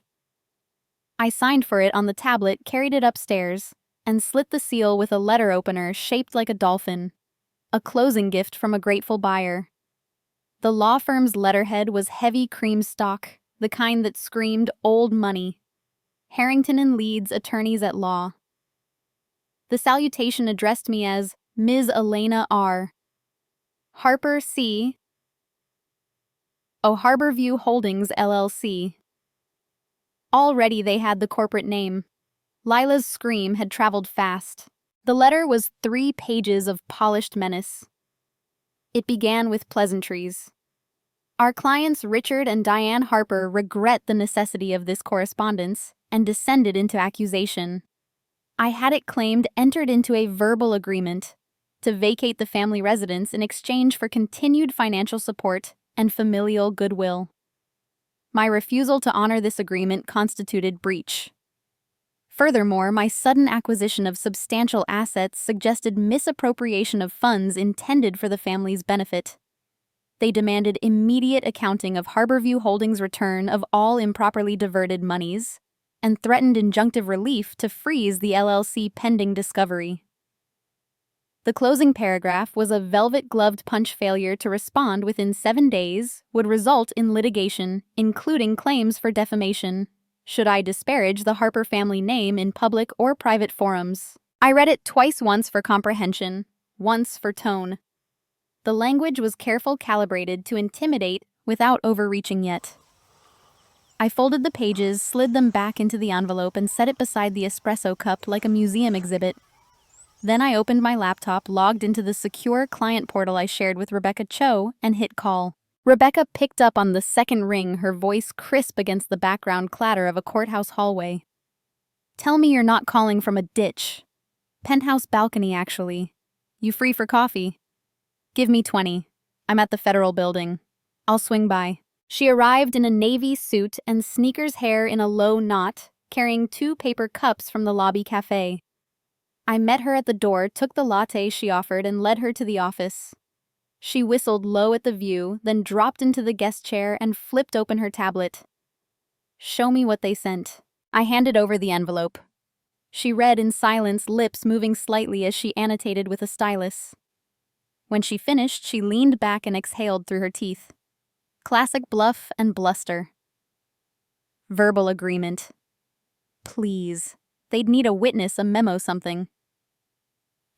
I signed for it on the tablet, carried it upstairs, and slit the seal with a letter opener shaped like a dolphin, a closing gift from a grateful buyer. The law firm's letterhead was heavy cream stock, the kind that screamed old money. Harrington and Leeds, attorneys at law. The salutation addressed me as Ms. Elena R. Harper C. O. Harborview Holdings, LLC. Already they had the corporate name. Lila's scream had traveled fast. The letter was 3 pages of polished menace. It began with pleasantries. Our clients Richard and Diane Harper regret the necessity of this correspondence, and descended into accusation. I had it claimed entered into a verbal agreement to vacate the family residence in exchange for continued financial support and familial goodwill. My refusal to honor this agreement constituted breach. Furthermore, my sudden acquisition of substantial assets suggested misappropriation of funds intended for the family's benefit. They demanded immediate accounting of Harborview Holdings' return of all improperly diverted monies, and threatened injunctive relief to freeze the LLC pending discovery. The closing paragraph was a velvet-gloved punch. Failure to respond within 7 days would result in litigation, including claims for defamation, should I disparage the Harper family name in public or private forums. I read it twice, once for comprehension, once for tone. The language was careful, calibrated to intimidate without overreaching yet. I folded the pages, slid them back into the envelope, and set it beside the espresso cup like a museum exhibit. Then I opened my laptop, logged into the secure client portal I shared with Rebecca Cho, and hit call. Rebecca picked up on the second ring, her voice crisp against the background clatter of a courthouse hallway. "Tell me you're not calling from a ditch. Penthouse balcony, actually. You free for coffee? Give me 20. I'm at the Federal Building. I'll swing by." She arrived in a navy suit and sneakers, hair in a low knot, carrying 2 paper cups from the lobby cafe. I met her at the door, took the latte she offered, and led her to the office. She whistled low at the view, then dropped into the guest chair and flipped open her tablet. "Show me what they sent." I handed over the envelope. She read in silence, lips moving slightly as she annotated with a stylus. When she finished, she leaned back and exhaled through her teeth. Classic bluff and bluster. Verbal agreement. Please. They'd need a witness, a memo, something.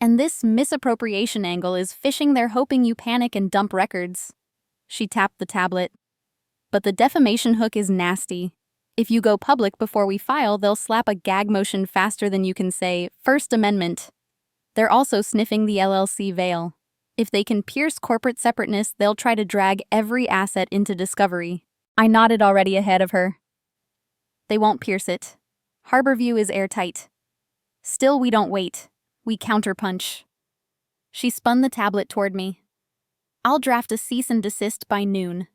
And this misappropriation angle is phishing. They're hoping you panic and dump records. She tapped the tablet. But the defamation hook is nasty. If you go public before we file, they'll slap a gag motion faster than you can say, First Amendment. They're also sniffing the LLC veil. If they can pierce corporate separateness, they'll try to drag every asset into discovery. I nodded already ahead of her. They won't pierce it. Harborview is airtight. Still, we don't wait. We counterpunch. She spun the tablet toward me. I'll draft a cease and desist by noon.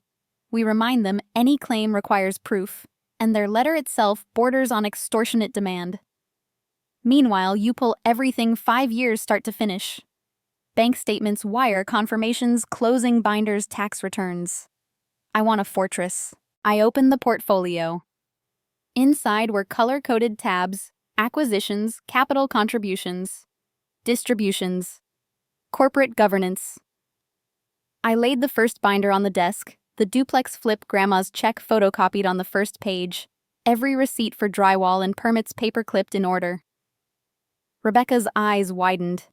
We remind them any claim requires proof, and their letter itself borders on extortionate demand. Meanwhile, you pull everything 5 years start to finish. Bank statements, wire confirmations, closing binders, tax returns. I want a fortress. I opened the portfolio. Inside were color-coded tabs, acquisitions, capital contributions, distributions, corporate governance. I laid the first binder on the desk, the duplex flip grandma's check photocopied on the first page, every receipt for drywall and permits paper-clipped in order. Rebecca's eyes widened.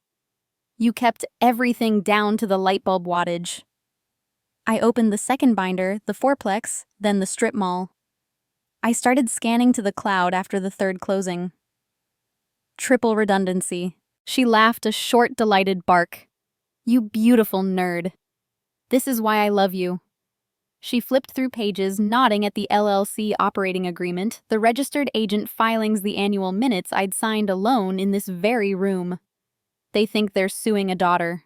You kept everything down to the light bulb wattage. I opened the second binder, the fourplex, then the strip mall. I started scanning to the cloud after the third closing. Triple redundancy. She laughed a short, delighted bark. You beautiful nerd. This is why I love you. She flipped through pages, nodding at the LLC operating agreement, the registered agent filings, the annual minutes I'd signed alone in this very room. They think they're suing a daughter.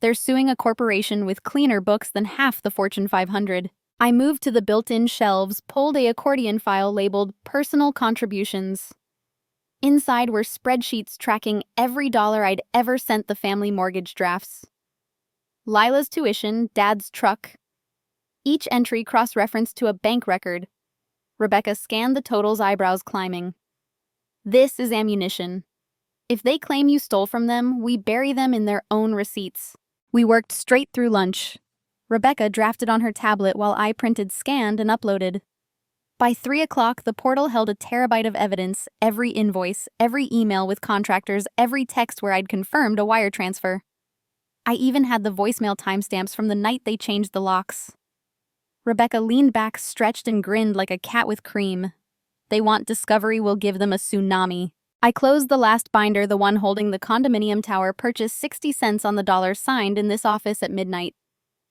They're suing a corporation with cleaner books than half the Fortune 500. I moved to the built-in shelves, pulled a accordion file labeled Personal Contributions. Inside were spreadsheets tracking every dollar I'd ever sent the family mortgage drafts. Lila's tuition, Dad's truck. Each entry cross-referenced to a bank record. Rebecca scanned the totals, eyebrows climbing. This is ammunition. If they claim you stole from them, we bury them in their own receipts. We worked straight through lunch. Rebecca drafted on her tablet while I printed, scanned, and uploaded. By 3 o'clock, the portal held a terabyte of evidence, every invoice, every email with contractors, every text where I'd confirmed a wire transfer. I even had the voicemail timestamps from the night they changed the locks. Rebecca leaned back, stretched, and grinned like a cat with cream. They want discovery, we'll give them a tsunami. I closed the last binder, the one holding the condominium tower, purchased 60 cents on the dollar, signed in this office at midnight.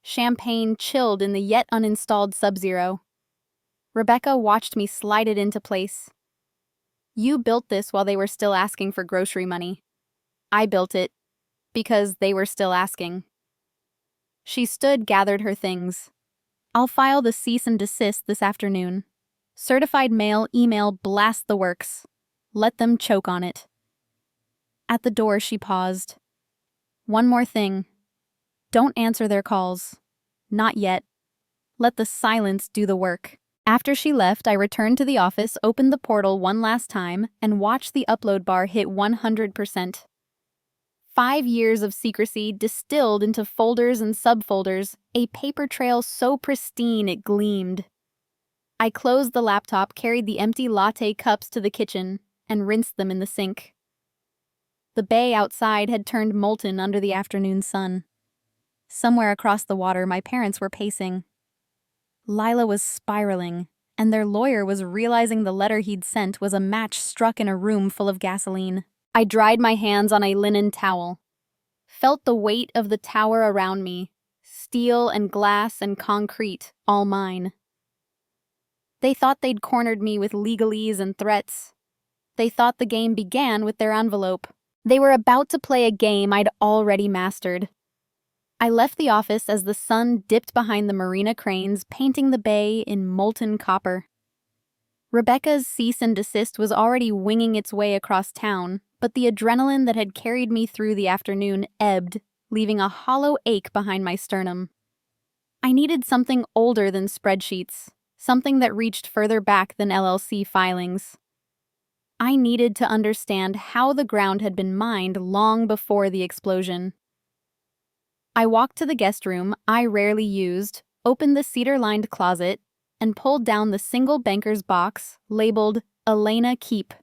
Champagne chilled in the yet uninstalled Sub-Zero. Rebecca watched me slide it into place. You built this while they were still asking for grocery money. I built it because they were still asking. She stood, gathered her things. I'll file the cease and desist this afternoon. Certified mail, email, blast the works. Let them choke on it. At the door, she paused. One more thing. Don't answer their calls. Not yet. Let the silence do the work. After she left, I returned to the office, opened the portal one last time, and watched the upload bar hit 100%. 5 years of secrecy distilled into folders and subfolders, a paper trail so pristine it gleamed. I closed the laptop, carried the empty latte cups to the kitchen, and rinsed them in the sink. The bay outside had turned molten under the afternoon sun. Somewhere across the water, my parents were pacing. Lila was spiraling, and their lawyer was realizing the letter he'd sent was a match struck in a room full of gasoline. I dried my hands on a linen towel, felt the weight of the tower around me, steel and glass and concrete, all mine. They thought they'd cornered me with legalese and threats. They thought the game began with their envelope. They were about to play a game I'd already mastered. I left the office as the sun dipped behind the marina cranes, painting the bay in molten copper. Rebecca's cease and desist was already winging its way across town, but the adrenaline that had carried me through the afternoon ebbed, leaving a hollow ache behind my sternum. I needed something older than spreadsheets, something that reached further back than LLC filings. I needed to understand how the ground had been mined long before the explosion. I walked to the guest room I rarely used, opened the cedar-lined closet, and pulled down the single banker's box labeled Elena Keep.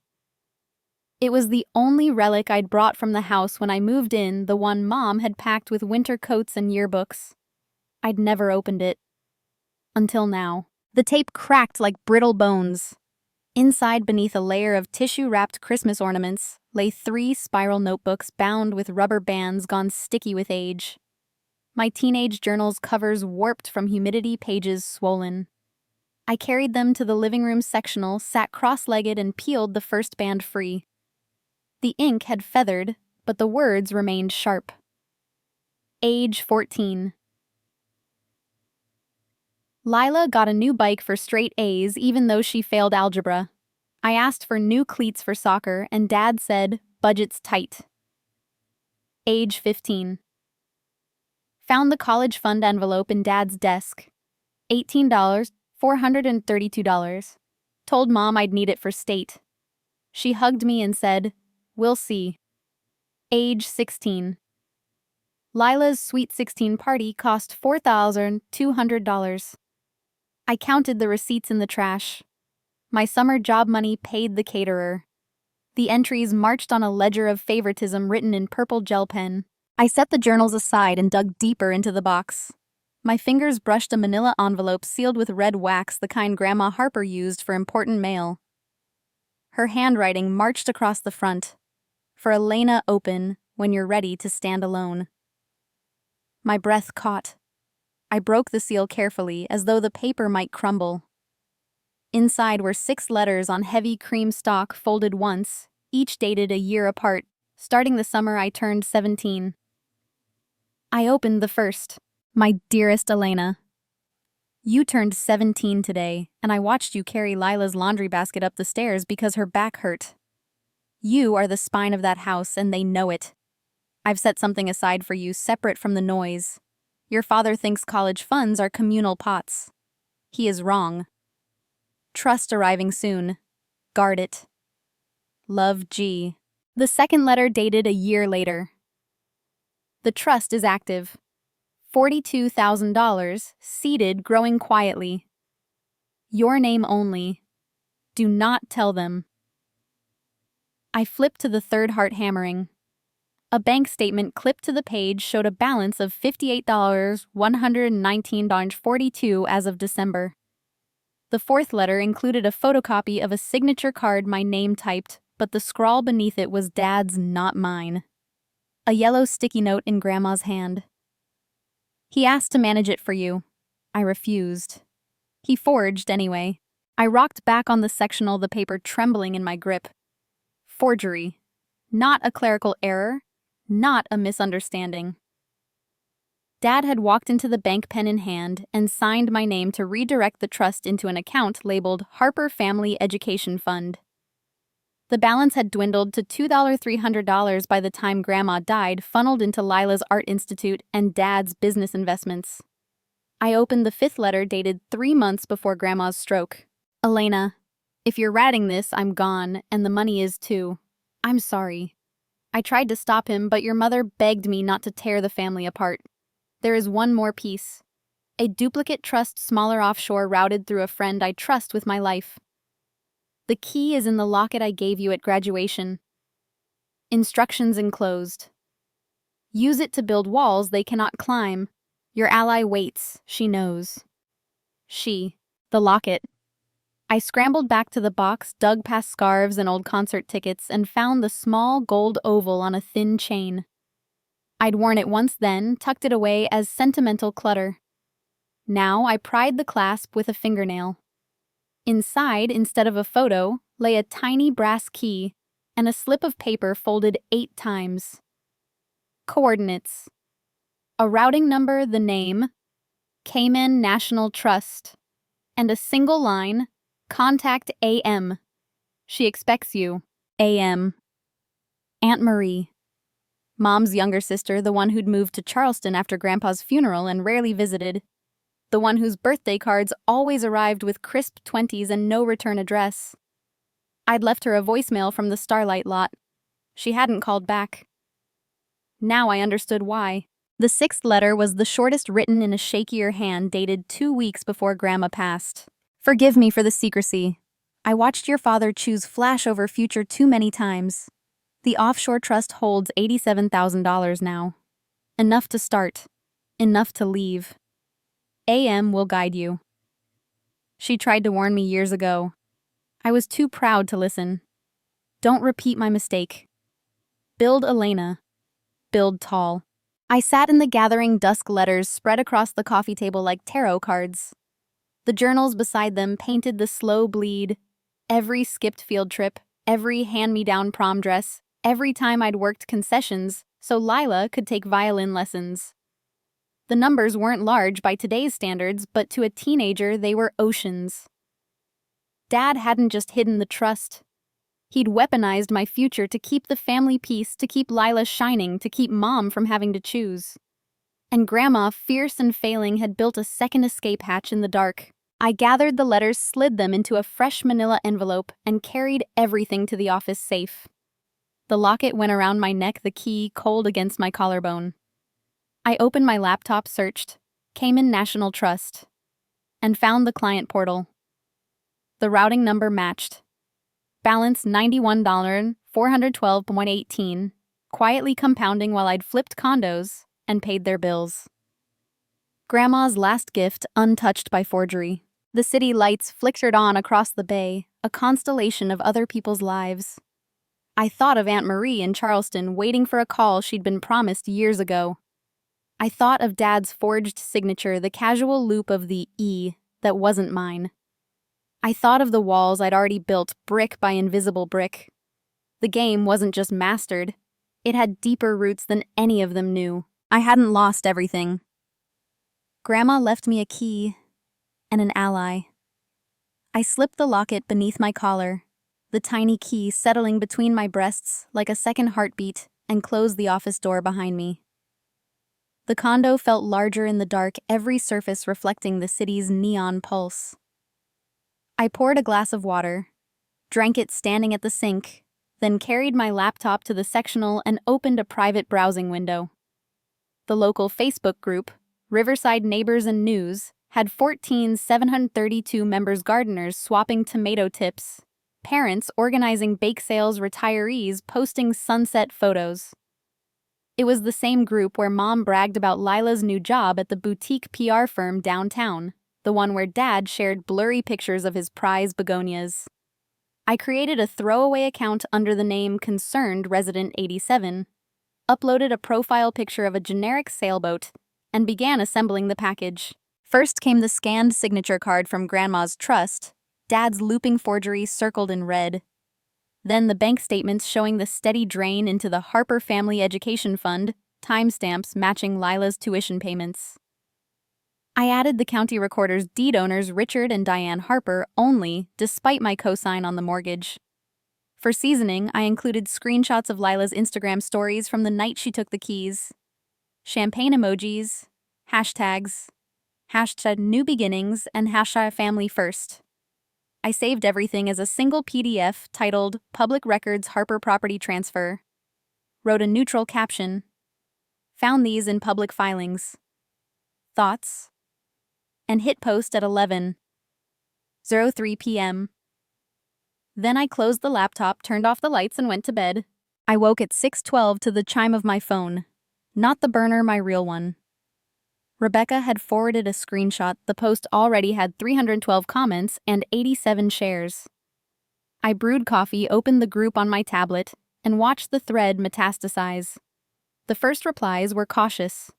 It was the only relic I'd brought from the house when I moved in, the one Mom had packed with winter coats and yearbooks. I'd never opened it. Until now. The tape cracked like brittle bones. Inside, beneath a layer of tissue-wrapped Christmas ornaments, lay 3 spiral notebooks bound with rubber bands gone sticky with age. My teenage journal's covers warped from humidity, pages swollen. I carried them to the living room sectional, sat cross-legged, and peeled the first band free. The ink had feathered, but the words remained sharp. Age 14. Lila got a new bike for straight A's even though she failed algebra. I asked for new cleats for soccer, and Dad said, budget's tight. Age 15. Found the college fund envelope in Dad's desk. $18, $432. Told Mom I'd need it for state. She hugged me and said, we'll see. Age 16. Lila's Sweet 16 party cost $4,200. I counted the receipts in the trash. My summer job money paid the caterer. The entries marched on a ledger of favoritism written in purple gel pen. I set the journals aside and dug deeper into the box. My fingers brushed a manila envelope sealed with red wax, the kind Grandma Harper used for important mail. Her handwriting marched across the front. For Elena, open when you're ready to stand alone. My breath caught. I broke the seal carefully, as though the paper might crumble. Inside were 6 letters on heavy cream stock folded once, each dated a year apart, starting the summer I turned 17. I opened the first. My dearest Elena. You turned 17 today, and I watched you carry Lila's laundry basket up the stairs because her back hurt. You are the spine of that house, and they know it. I've set something aside for you, separate from the noise. Your father thinks college funds are communal pots. He is wrong. Trust arriving soon. Guard it. Love, G. The second letter dated a year later. The trust is active. $42,000, seated, growing quietly. Your name only. Do not tell them. I flipped to the third heart, hammering. A bank statement clipped to the page showed a balance of $58,119.42 as of December. The fourth letter included a photocopy of a signature card, my name typed, but the scrawl beneath it was Dad's, not mine. A yellow sticky note in Grandma's hand. He asked to manage it for you. I refused. He forged anyway. I rocked back on the sectional, the paper trembling in my grip. Forgery. Not a clerical error. Not a misunderstanding. Dad had walked into the bank, pen in hand, and signed my name to redirect the trust into an account labeled Harper Family Education Fund. The balance had dwindled to $2,300 by the time Grandma died, funneled into Lila's Art Institute and Dad's business investments. I opened the fifth letter, dated 3 months before Grandma's stroke. Elena, if you're ratting this, I'm gone, and the money is too. I'm sorry. I tried to stop him, but your mother begged me not to tear the family apart. There is one more piece. A duplicate trust, smaller, offshore, routed through a friend I trust with my life. The key is in the locket I gave you at graduation. Instructions enclosed. Use it to build walls they cannot climb. Your ally waits, she knows. She. The locket. I scrambled back to the box, dug past scarves and old concert tickets, and found the small gold oval on a thin chain. I'd worn it once then, tucked it away as sentimental clutter. Now I pried the clasp with a fingernail. Inside, instead of a photo, lay a tiny brass key and a slip of paper folded 8 times. Coordinates. A routing number, the name, Cayman National Trust, and a single line, contact AM. She expects you. AM. Aunt Marie. Mom's younger sister, the one who'd moved to Charleston after Grandpa's funeral and rarely visited. The one whose birthday cards always arrived with crisp 20s and no return address. I'd left her a voicemail from the Starlight lot. She hadn't called back. Now I understood why. The 6th letter was the shortest, written in a shakier hand, dated 2 weeks before Grandma passed. Forgive me for the secrecy. I watched your father choose flash over future too many times. The offshore trust holds $87,000 now. Enough to start. Enough to leave. AM will guide you. She tried to warn me years ago. I was too proud to listen. Don't repeat my mistake. Build Elena. Build tall. I sat in the gathering dusk, letters spread across the coffee table like tarot cards. The journals beside them painted the slow bleed. Every skipped field trip, every hand-me-down prom dress, every time I'd worked concessions so Lila could take violin lessons. The numbers weren't large by today's standards, but to a teenager they were oceans. Dad hadn't just hidden the trust. He'd weaponized my future to keep the family peace, to keep Lila shining, to keep Mom from having to choose. And Grandma, fierce and failing, had built a second escape hatch in the dark. I gathered the letters, slid them into a fresh manila envelope, and carried everything to the office safe. The locket went around my neck, the key cold against my collarbone. I opened my laptop, searched, Cayman National Trust, and found the client portal. The routing number matched. Balance $91,412.18, quietly compounding while I'd flipped condos and paid their bills. Grandma's last gift, untouched by forgery. The city lights flickered on across the bay, a constellation of other people's lives. I thought of Aunt Marie in Charleston, waiting for a call she'd been promised years ago. I thought of Dad's forged signature, the casual loop of the E that wasn't mine. I thought of the walls I'd already built, brick by invisible brick. The game wasn't just mastered. It had deeper roots than any of them knew. I hadn't lost everything. Grandma left me a key and an ally. I slipped the locket beneath my collar, the tiny key settling between my breasts like a second heartbeat, and closed the office door behind me. The condo felt larger in the dark, every surface reflecting the city's neon pulse. I poured a glass of water, drank it standing at the sink, then carried my laptop to the sectional and opened a private browsing window. The local Facebook group, Riverside Neighbors and News, had 14,732 members, gardeners swapping tomato tips, parents organizing bake sales, retirees posting sunset photos. It was the same group where Mom bragged about Lila's new job at the boutique PR firm downtown, the one where Dad shared blurry pictures of his prize begonias. I created a throwaway account under the name Concerned Resident 87, uploaded a profile picture of a generic sailboat, and began assembling the package. First came the scanned signature card from Grandma's trust, Dad's looping forgery circled in red. Then the bank statements showing the steady drain into the Harper Family Education Fund, timestamps matching Lila's tuition payments. I added the county recorder's deed owners Richard and Diane Harper only, despite my cosign on the mortgage. For seasoning, I included screenshots of Lila's Instagram stories from the night she took the keys. Champagne emojis, hashtags, hashtag new beginnings, and hashtag family first. I saved everything as a single PDF titled Public Records Harper Property Transfer. Wrote a neutral caption. Found these in public filings. Thoughts? And hit post at 11:03 p.m. Then I closed the laptop, turned off the lights, and went to bed. I woke at 6:12 to the chime of my phone. Not the burner, my real one. Rebecca had forwarded a screenshot. The post already had 312 comments and 87 shares. I brewed coffee, opened the group on my tablet, and watched the thread metastasize. The first replies were cautious.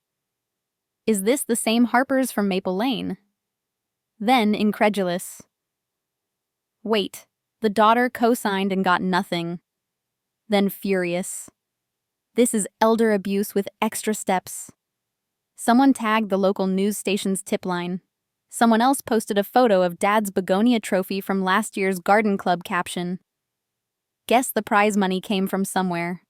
Is this the same Harpers from Maple Lane? Then incredulous. Wait, the daughter co-signed and got nothing. Then furious. This is elder abuse with extra steps. Someone tagged the local news station's tip line. Someone else posted a photo of Dad's begonia trophy from last year's garden club, caption. Guess the prize money came from somewhere.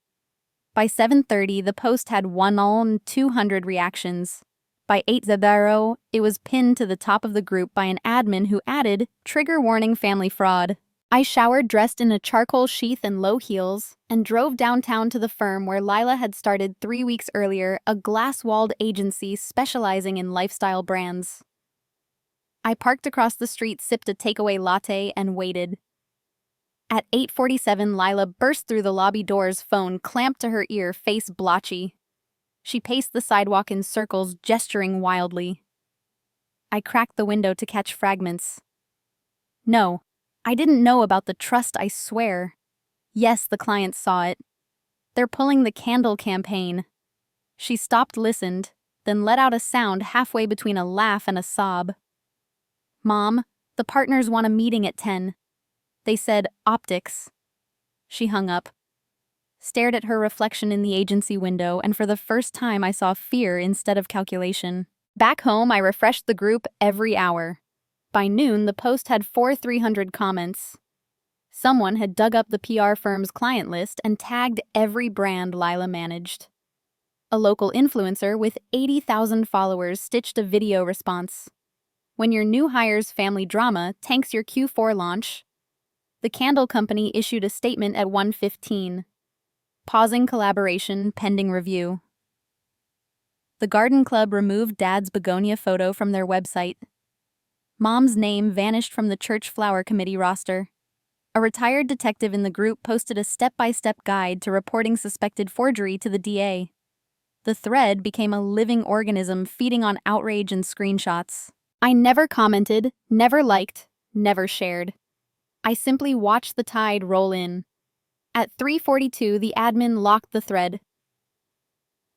By 7:30, the post had 200 reactions. By 8:00, it was pinned to the top of the group by an admin who added, "Trigger warning, family fraud." I showered, dressed in a charcoal sheath and low heels, and drove downtown to the firm where Lila had started 3 weeks earlier, a glass-walled agency specializing in lifestyle brands. I parked across the street, sipped a takeaway latte, and waited. At 8:47, Lila burst through the lobby doors, phone clamped to her ear, face blotchy. She paced the sidewalk in circles, gesturing wildly. I cracked the window to catch fragments. No, I didn't know about the trust, I swear. Yes, the clients saw it. They're pulling the candle campaign. She stopped, listened, then let out a sound halfway between a laugh and a sob. Mom, the partners want a meeting at 10. They said optics. She hung up, stared at her reflection in the agency window, and for the first time I saw fear instead of calculation. Back home, I refreshed the group every hour. By noon, the post had 300 comments. Someone had dug up the PR firm's client list and tagged every brand Lila managed. A local influencer with 80,000 followers stitched a video response. When your new hire's family drama tanks your Q4 launch, the candle company issued a statement at 1:15, pausing collaboration pending review. The garden club removed Dad's begonia photo from their website. Mom's name vanished from the church flower committee roster. A retired detective in the group posted a step-by-step guide to reporting suspected forgery to the DA. The thread became a living organism feeding on outrage and screenshots. I never commented, never liked, never shared. I simply watched the tide roll in. At 3:42, the admin locked the thread.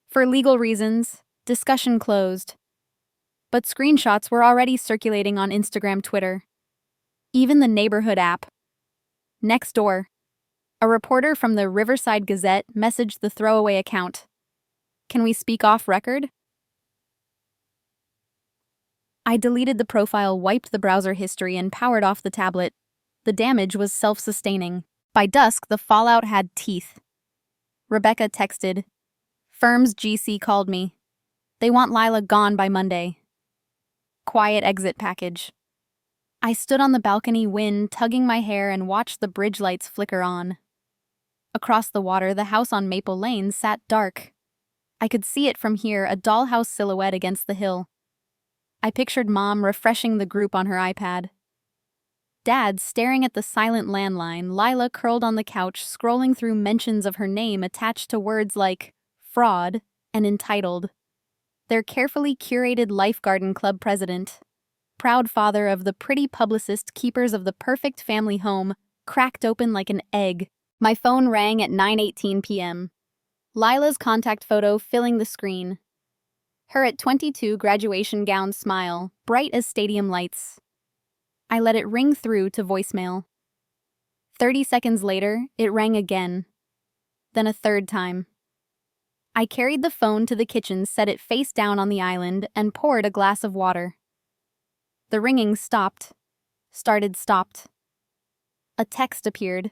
For legal reasons, discussion closed. But screenshots were already circulating on Instagram, Twitter. Even the neighborhood app. Next door, a reporter from the Riverside Gazette messaged the throwaway account. Can we speak off record? I deleted the profile, wiped the browser history, and powered off the tablet. The damage was self-sustaining. By dusk, the fallout had teeth. Rebecca texted, "Firm's GC called me. They want Lila gone by Monday. Quiet exit package." I stood on the balcony, wind tugging my hair, and watched the bridge lights flicker on. Across the water, the house on Maple Lane sat dark. I could see it from here, a dollhouse silhouette against the hill. I pictured Mom refreshing the group on her iPad. Dad staring at the silent landline, Lila curled on the couch, scrolling through mentions of her name attached to words like fraud and entitled. Their carefully curated Life Garden Club president, proud father of the pretty publicist keepers of the perfect family home, cracked open like an egg. My phone rang at 9:18 p.m. Lila's contact photo filling the screen. Her at 22, graduation gown smile, bright as stadium lights. I let it ring through to voicemail. 30 seconds later, it rang again. Then a third time. I carried the phone to the kitchen, set it face down on the island, and poured a glass of water. The ringing stopped. Stopped. A text appeared.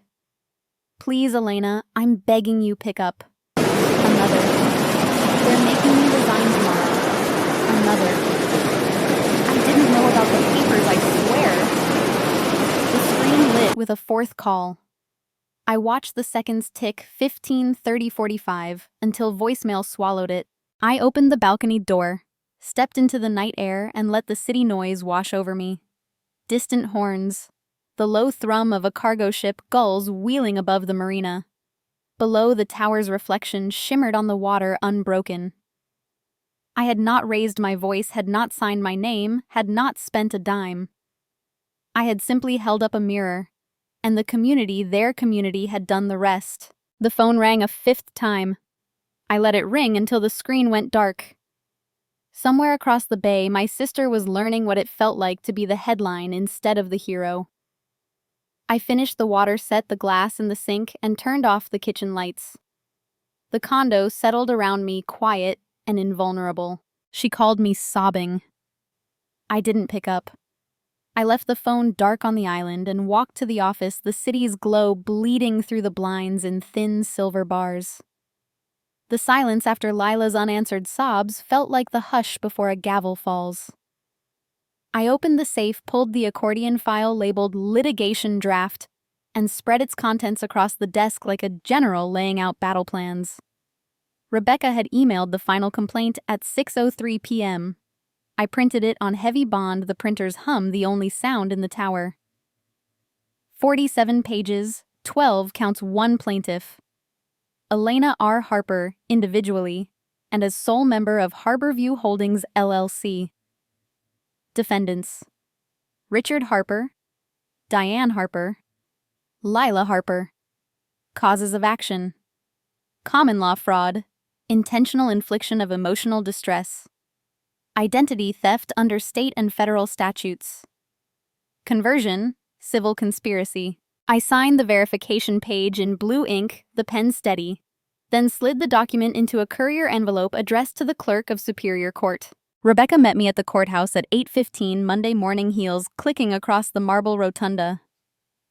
"Please, Elena, I'm begging you, pick up." Another. "They're making me resign tomorrow." Another. "I didn't know about the papers, I swear." The screen lit with a fourth call. I watched the seconds tick, 15, 30, 45, until voicemail swallowed it. I opened the balcony door, stepped into the night air, and let the city noise wash over me. Distant horns. The low thrum of a cargo ship, gulls wheeling above the marina. Below, the tower's reflection shimmered on the water, unbroken. I had not raised my voice, had not signed my name, had not spent a dime. I had simply held up a mirror, and the community, their community, had done the rest. The phone rang a fifth time. I let it ring until the screen went dark. Somewhere across the bay, my sister was learning what it felt like to be the headline instead of the hero. I finished the water, set the glass in the sink, and turned off the kitchen lights. The condo settled around me, quiet and invulnerable. She called me, sobbing. I didn't pick up. I left the phone dark on the island and walked to the office, the city's glow bleeding through the blinds in thin silver bars. The silence after Lila's unanswered sobs felt like the hush before a gavel falls. I opened the safe, pulled the accordion file labeled litigation draft, and spread its contents across the desk like a general laying out battle plans. Rebecca had emailed the final complaint at 6:03 p.m. I printed it on heavy bond, the printer's hum the only sound in the tower. 47 pages, 12 counts one plaintiff. Elena R. Harper, individually, and as sole member of Harborview Holdings, LLC. Defendants: Richard Harper, Diane Harper. Lila Harper. Causes of action. Common law fraud. Intentional infliction of emotional distress. Identity theft under state and federal statutes. Conversion. Civil conspiracy. I signed the verification page in blue ink, the pen steady, then slid the document into a courier envelope addressed to the clerk of Superior Court. Rebecca met me at the courthouse at 8:15 Monday morning, heels clicking across the marble rotunda.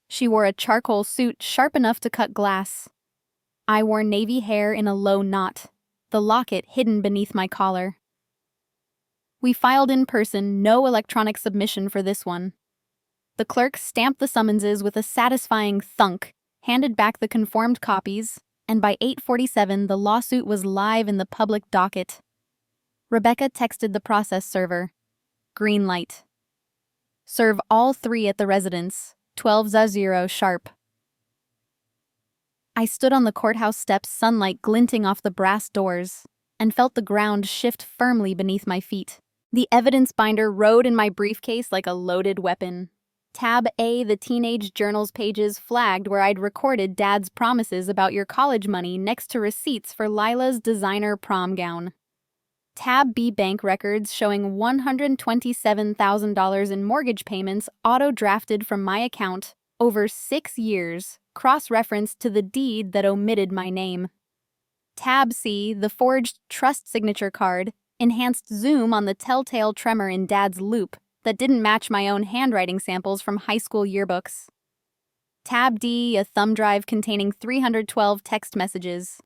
She wore a charcoal suit sharp enough to cut glass. I wore navy hair in a low knot, the locket hidden beneath my collar. We filed in person, no electronic submission for this one. The clerk stamped the summonses with a satisfying thunk, handed back the conformed copies, and by 8:47 the lawsuit was live in the public docket. Rebecca texted the process server. Green light. Serve all 3 at the residence, 12:00 sharp. I stood on the courthouse steps, sunlight glinting off the brass doors, and felt the ground shift firmly beneath my feet. The evidence binder rode in my briefcase like a loaded weapon. Tab A, the teenage journals pages flagged where I'd recorded Dad's promises about your college money next to receipts for Lila's designer prom gown. Tab B, bank records showing $127,000 in mortgage payments auto-drafted from my account over 6 years, cross-referenced to the deed that omitted my name. Tab C, the forged trust signature card, enhanced zoom on the telltale tremor in Dad's loop that didn't match my own handwriting samples from high school yearbooks. Tab D, a thumb drive containing 312 text messages.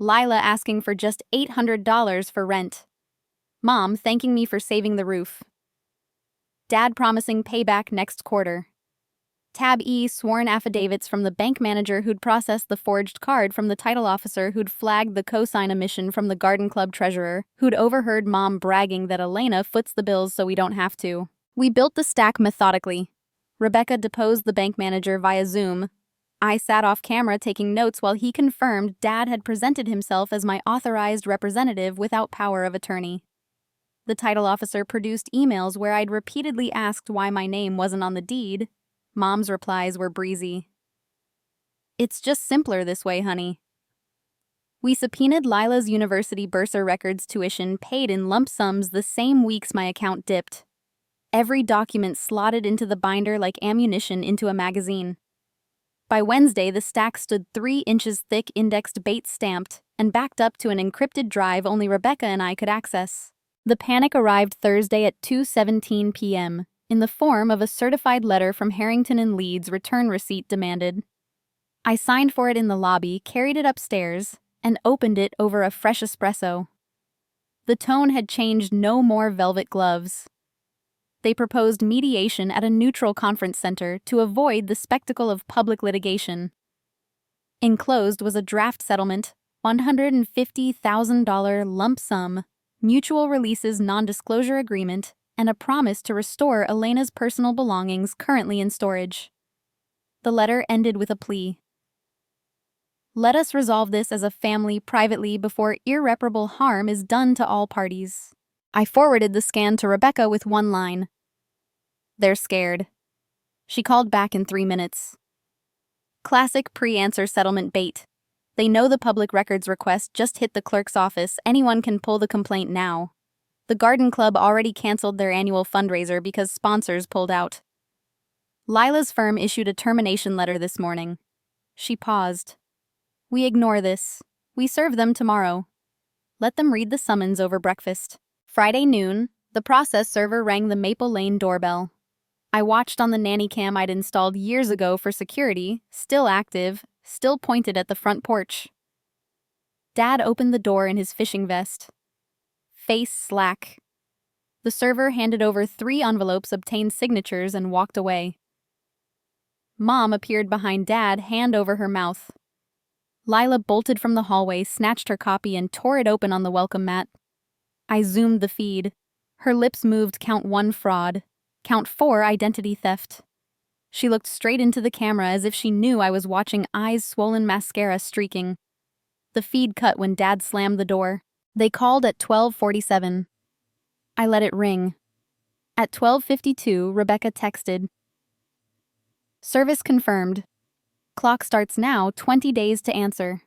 Lila asking for just $800 for rent. Mom thanking me for saving the roof. Dad promising payback next quarter. Tab E, sworn affidavits from the bank manager who'd processed the forged card, from the title officer who'd flagged the cosign omission from the garden club treasurer, who'd overheard Mom bragging that Elena foots the bills so we don't have to. We built the stack methodically. Rebecca deposed the bank manager via Zoom. I sat off camera taking notes while he confirmed Dad had presented himself as my authorized representative without power of attorney. The title officer produced emails where I'd repeatedly asked why my name wasn't on the deed. Mom's replies were breezy. It's just simpler this way, honey. We subpoenaed Lila's university bursar records tuition paid in lump sums the same weeks my account dipped. Every document slotted into the binder like ammunition into a magazine. By Wednesday, the stack stood 3 inches thick, indexed, bait stamped, and backed up to an encrypted drive only Rebecca and I could access. The panic arrived Thursday at 2:17 p.m., in the form of a certified letter from Harrington and Leeds, return receipt demanded. I signed for it in the lobby, carried it upstairs, and opened it over a fresh espresso. The tone had changed, no more velvet gloves. They proposed mediation at a neutral conference center to avoid the spectacle of public litigation. Enclosed was a draft settlement, $150,000 lump sum, mutual releases non-disclosure agreement, and a promise to restore Elena's personal belongings currently in storage. The letter ended with a plea. Let us resolve this as a family privately before irreparable harm is done to all parties. I forwarded the scan to Rebecca with one line. They're scared. She called back in 3 minutes. Classic pre-answer settlement bait. They know the public records request just hit the clerk's office. Anyone can pull the complaint now. The garden club already canceled their annual fundraiser because sponsors pulled out. Lila's firm issued a termination letter this morning. She paused. We ignore this. We serve them tomorrow. Let them read the summons over breakfast. Friday noon, the process server rang the Maple Lane doorbell. I watched on the nanny cam I'd installed years ago for security, still active, still pointed at the front porch. Dad opened the door in his fishing vest. Face slack. The server handed over 3 envelopes, obtained signatures, and walked away. Mom appeared behind Dad, hand over her mouth. Lila bolted from the hallway, snatched her copy, and tore it open on the welcome mat. I zoomed the feed. Her lips moved. Count 1 fraud. Count 4 identity theft. She looked straight into the camera as if she knew I was watching, eyes swollen, mascara streaking. The feed cut when Dad slammed the door. They called at 12:47. I let it ring. At 12:52, Rebecca texted, Service confirmed. Clock starts now, 20 days to answer.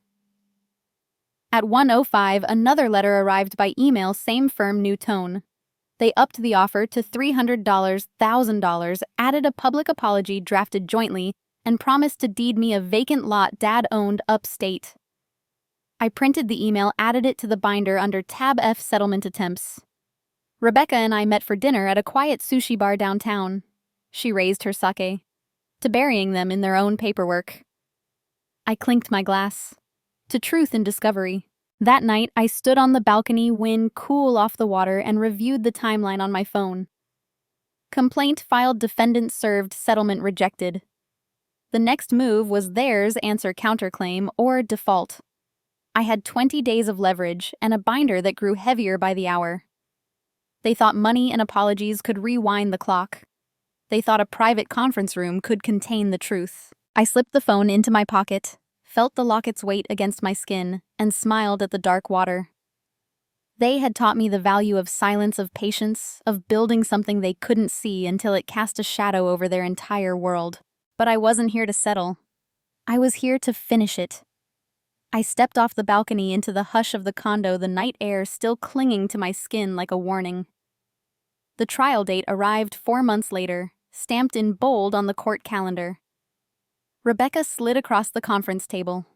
At 1:05, another letter arrived by email, same firm, new tone. They upped the offer to $300, $1,000, added a public apology drafted jointly, and promised to deed me a vacant lot Dad owned upstate. I printed the email, added it to the binder under Tab F settlement attempts. Rebecca and I met for dinner at a quiet sushi bar downtown. She raised her sake, to burying them in their own paperwork. I clinked my glass. To truth and discovery. That night, I stood on the balcony, wind cool off the water, and reviewed the timeline on my phone. Complaint filed, defendant served, settlement rejected. The next move was theirs, answer counterclaim, or default. I had 20 days of leverage and a binder that grew heavier by the hour. They thought money and apologies could rewind the clock. They thought a private conference room could contain the truth. I slipped the phone into my pocket, felt the locket's weight against my skin, and smiled at the dark water. They had taught me the value of silence, of patience, of building something they couldn't see until it cast a shadow over their entire world. But I wasn't here to settle. I was here to finish it. I stepped off the balcony into the hush of the condo, the night air still clinging to my skin like a warning. The trial date arrived 4 months later, stamped in bold on the court calendar. Rebecca slid across the conference table.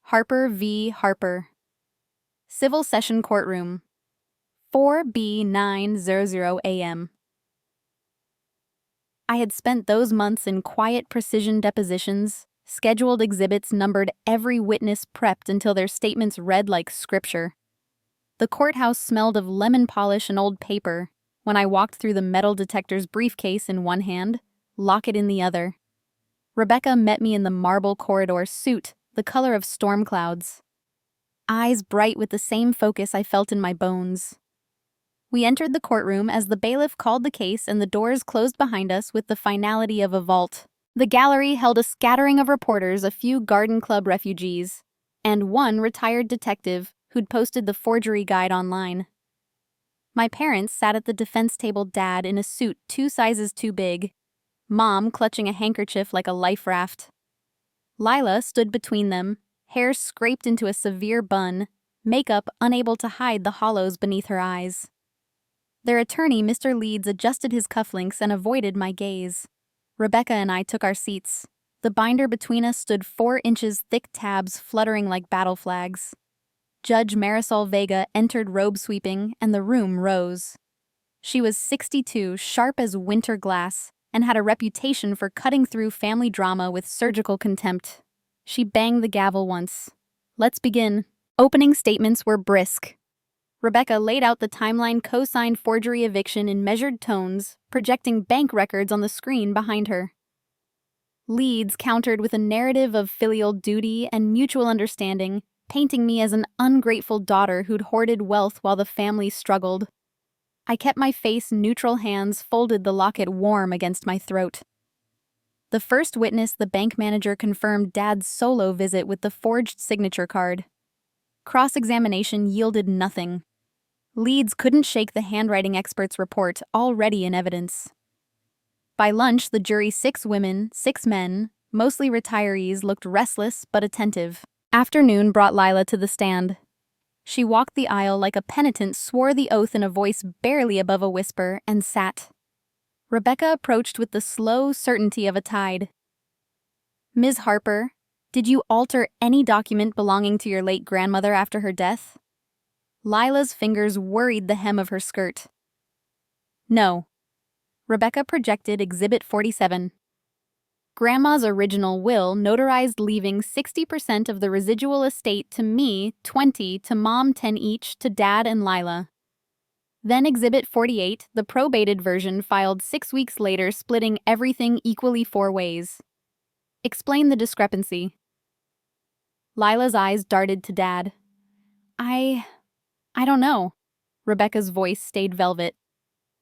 Harper v. Harper. Civil Session Courtroom. 4B900 AM. I had spent those months in quiet precision depositions, scheduled exhibits numbered, every witness prepped until their statements read like scripture. The courthouse smelled of lemon polish and old paper when I walked through the metal detector's briefcase in one hand, locket in the other. Rebecca met me in the marble corridor, suit the color of storm clouds. Eyes bright with the same focus I felt in my bones. We entered the courtroom as the bailiff called the case and the doors closed behind us with the finality of a vault. The gallery held a scattering of reporters, a few Garden Club refugees, and one retired detective who'd posted the forgery guide online. My parents sat at the defense table, Dad in a suit 2 sizes too big, Mom clutching a handkerchief like a life raft. Lila stood between them, hair scraped into a severe bun, makeup unable to hide the hollows beneath her eyes. Their attorney, Mr. Leeds, adjusted his cufflinks and avoided my gaze. Rebecca and I took our seats. The binder between us stood 4 inches thick, tabs fluttering like battle flags. Judge Marisol Vega entered robe sweeping, and the room rose. She was 62, sharp as winter glass, and had a reputation for cutting through family drama with surgical contempt. She banged the gavel once. Let's begin. Opening statements were brisk. Rebecca laid out the timeline, co-signed forgery eviction in measured tones, projecting bank records on the screen behind her. Leeds countered with a narrative of filial duty and mutual understanding, painting me as an ungrateful daughter who'd hoarded wealth while the family struggled. I kept my face neutral, hands folded, the locket warm against my throat. The first witness, the bank manager, confirmed Dad's solo visit with the forged signature card. Cross-examination yielded nothing. Leeds couldn't shake the handwriting expert's report, already in evidence. By lunch, the jury, 6 women, 6 men, mostly retirees, looked restless but attentive. Afternoon brought Lila to the stand. She walked the aisle like a penitent, swore the oath in a voice barely above a whisper, and sat. Rebecca approached with the slow certainty of a tide. Ms. Harper, did you alter any document belonging to your late grandmother after her death? Lila's fingers worried the hem of her skirt. No. Rebecca projected Exhibit 47. Grandma's original will notarized, leaving 60% of the residual estate to me, 20, to Mom, 10 each, to Dad and Lila. Then Exhibit 48, the probated version filed 6 weeks later, splitting everything equally 4 ways. Explain the discrepancy. Lila's eyes darted to Dad. I don't know. Rebecca's voice stayed velvet.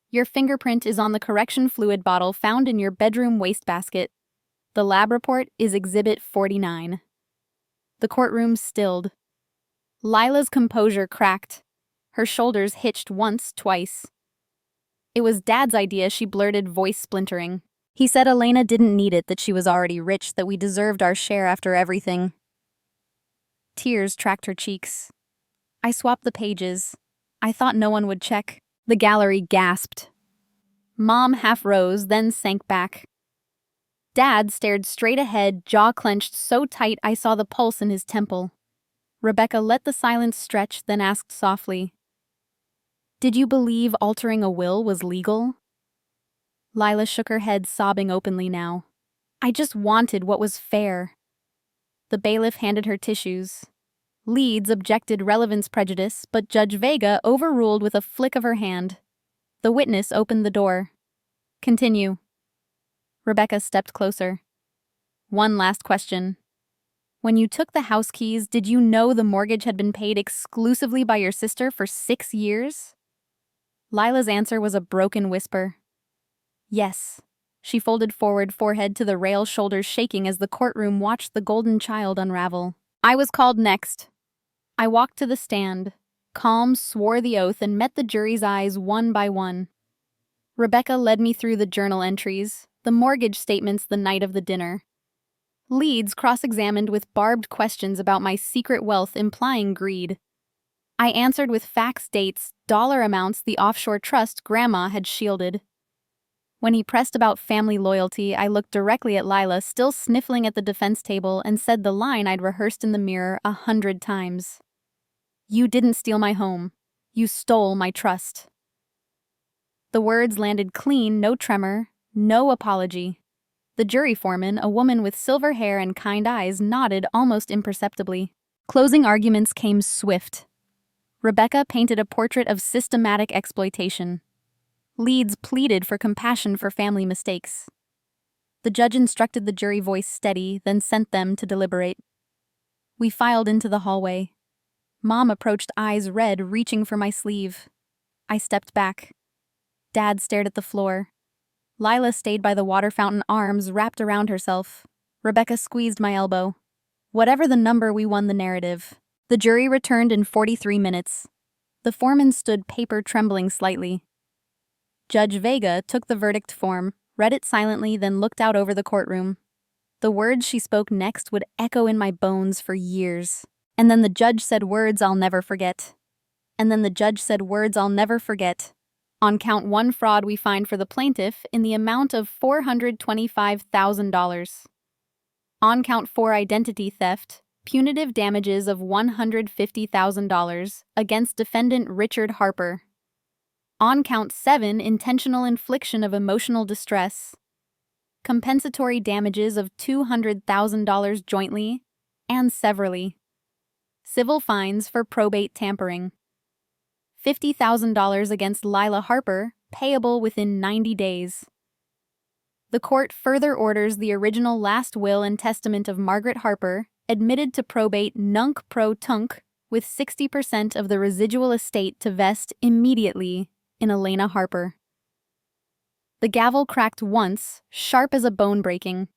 Your fingerprint is on the correction fluid bottle found in your bedroom wastebasket. The lab report is Exhibit 49. The courtroom stilled. Lila's composure cracked. Her shoulders hitched once, twice. It was Dad's idea, she blurted, voice splintering. He said Elena didn't need it, that she was already rich, that we deserved our share after everything. Tears tracked her cheeks. I swapped the pages. I thought no one would check. The gallery gasped. Mom half rose, then sank back. Dad stared straight ahead, jaw clenched so tight I saw the pulse in his temple. Rebecca let the silence stretch, then asked softly, "Did you believe altering a will was legal?" Lila shook her head, sobbing openly now. "I just wanted what was fair." The bailiff handed her tissues. Leeds objected relevance prejudice, but Judge Vega overruled with a flick of her hand. The witness opened the door. "Continue." Rebecca stepped closer. "One last question. When you took the house keys, did you know the mortgage had been paid exclusively by your sister for 6 years?" Lila's answer was a broken whisper. "Yes." She folded forward, forehead to the rail, shoulders shaking as the courtroom watched the golden child unravel. I was called next. I walked to the stand, calm, swore the oath, and met the jury's eyes one by one. Rebecca led me through the journal entries, the mortgage statements the night of the dinner. Leeds cross-examined with barbed questions about my secret wealth, implying greed. I answered with facts, dates, dollar amounts the offshore trust Grandma had shielded. When he pressed about family loyalty, I looked directly at Lila, still sniffling at the defense table, and said the line I'd rehearsed in the mirror 100 times. "You didn't steal my home. You stole my trust." The words landed clean, no tremor, no apology. The jury foreman, a woman with silver hair and kind eyes, nodded almost imperceptibly. Closing arguments came swift. Rebecca painted a portrait of systematic exploitation. Leeds pleaded for compassion for family mistakes. The judge instructed the jury, voice steady, then sent them to deliberate. We filed into the hallway. Mom approached, eyes red, reaching for my sleeve. I stepped back. Dad stared at the floor. Lila stayed by the water fountain, arms wrapped around herself. Rebecca squeezed my elbow. Whatever the number, we won the narrative. The jury returned in 43 minutes. The foreman stood, paper trembling slightly. Judge Vega took the verdict form, read it silently, then looked out over the courtroom. The words she spoke next would echo in my bones for years. And then the judge said words I'll never forget. And then the judge said words I'll never forget. On count 1, fraud we find for the plaintiff in the amount of $425,000. On count 4, identity theft, punitive damages of $150,000 against defendant Richard Harper. On count 7, intentional infliction of emotional distress, compensatory damages of $200,000 jointly and severally. Civil fines for probate tampering. $50,000 against Lila Harper, payable within 90 days. The court further orders the original last will and testament of Margaret Harper admitted to probate nunc pro tunc, with 60% of the residual estate to vest immediately in Elena Harper. The gavel cracked once, sharp as a bone breaking.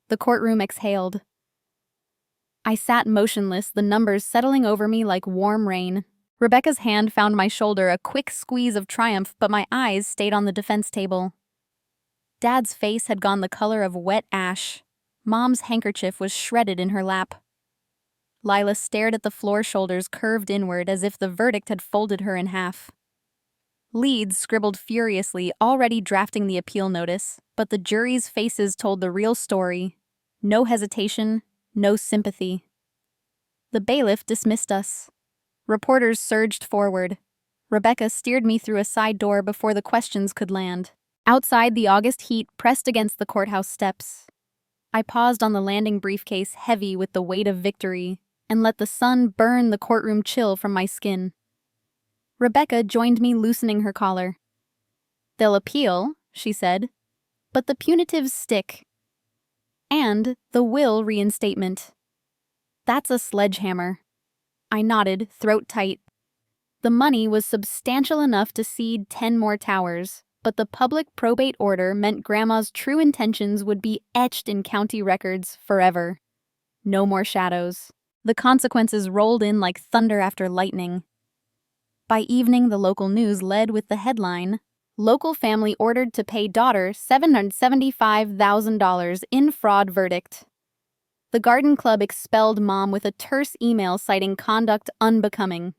The courtroom exhaled. I sat motionless, the numbers settling over me like warm rain. Rebecca's hand found my shoulder, a quick squeeze of triumph, but my eyes stayed on the defense table. Dad's face had gone the color of wet ash. Mom's handkerchief was shredded in her lap. Lila stared at the floor, shoulders curved inward as if the verdict had folded her in half. Leeds scribbled furiously, already drafting the appeal notice, but the jury's faces told the real story. No hesitation, no sympathy. The bailiff dismissed us. Reporters surged forward. Rebecca steered me through a side door before the questions could land. Outside, the August heat pressed against the courthouse steps. I paused on the landing, briefcase heavy with the weight of victory, and let the sun burn the courtroom chill from my skin. Rebecca joined me, loosening her collar. "They'll appeal," she said, "but the punitives stick. And the will reinstatement. That's a sledgehammer." I nodded, throat tight. The money was substantial enough to seed 10 more towers, but the public probate order meant Grandma's true intentions would be etched in county records forever. No more shadows. The consequences rolled in like thunder after lightning. By evening, the local news led with the headline, Local family ordered to pay daughter $775,000 in fraud verdict. The garden club expelled mom with a terse email citing conduct unbecoming.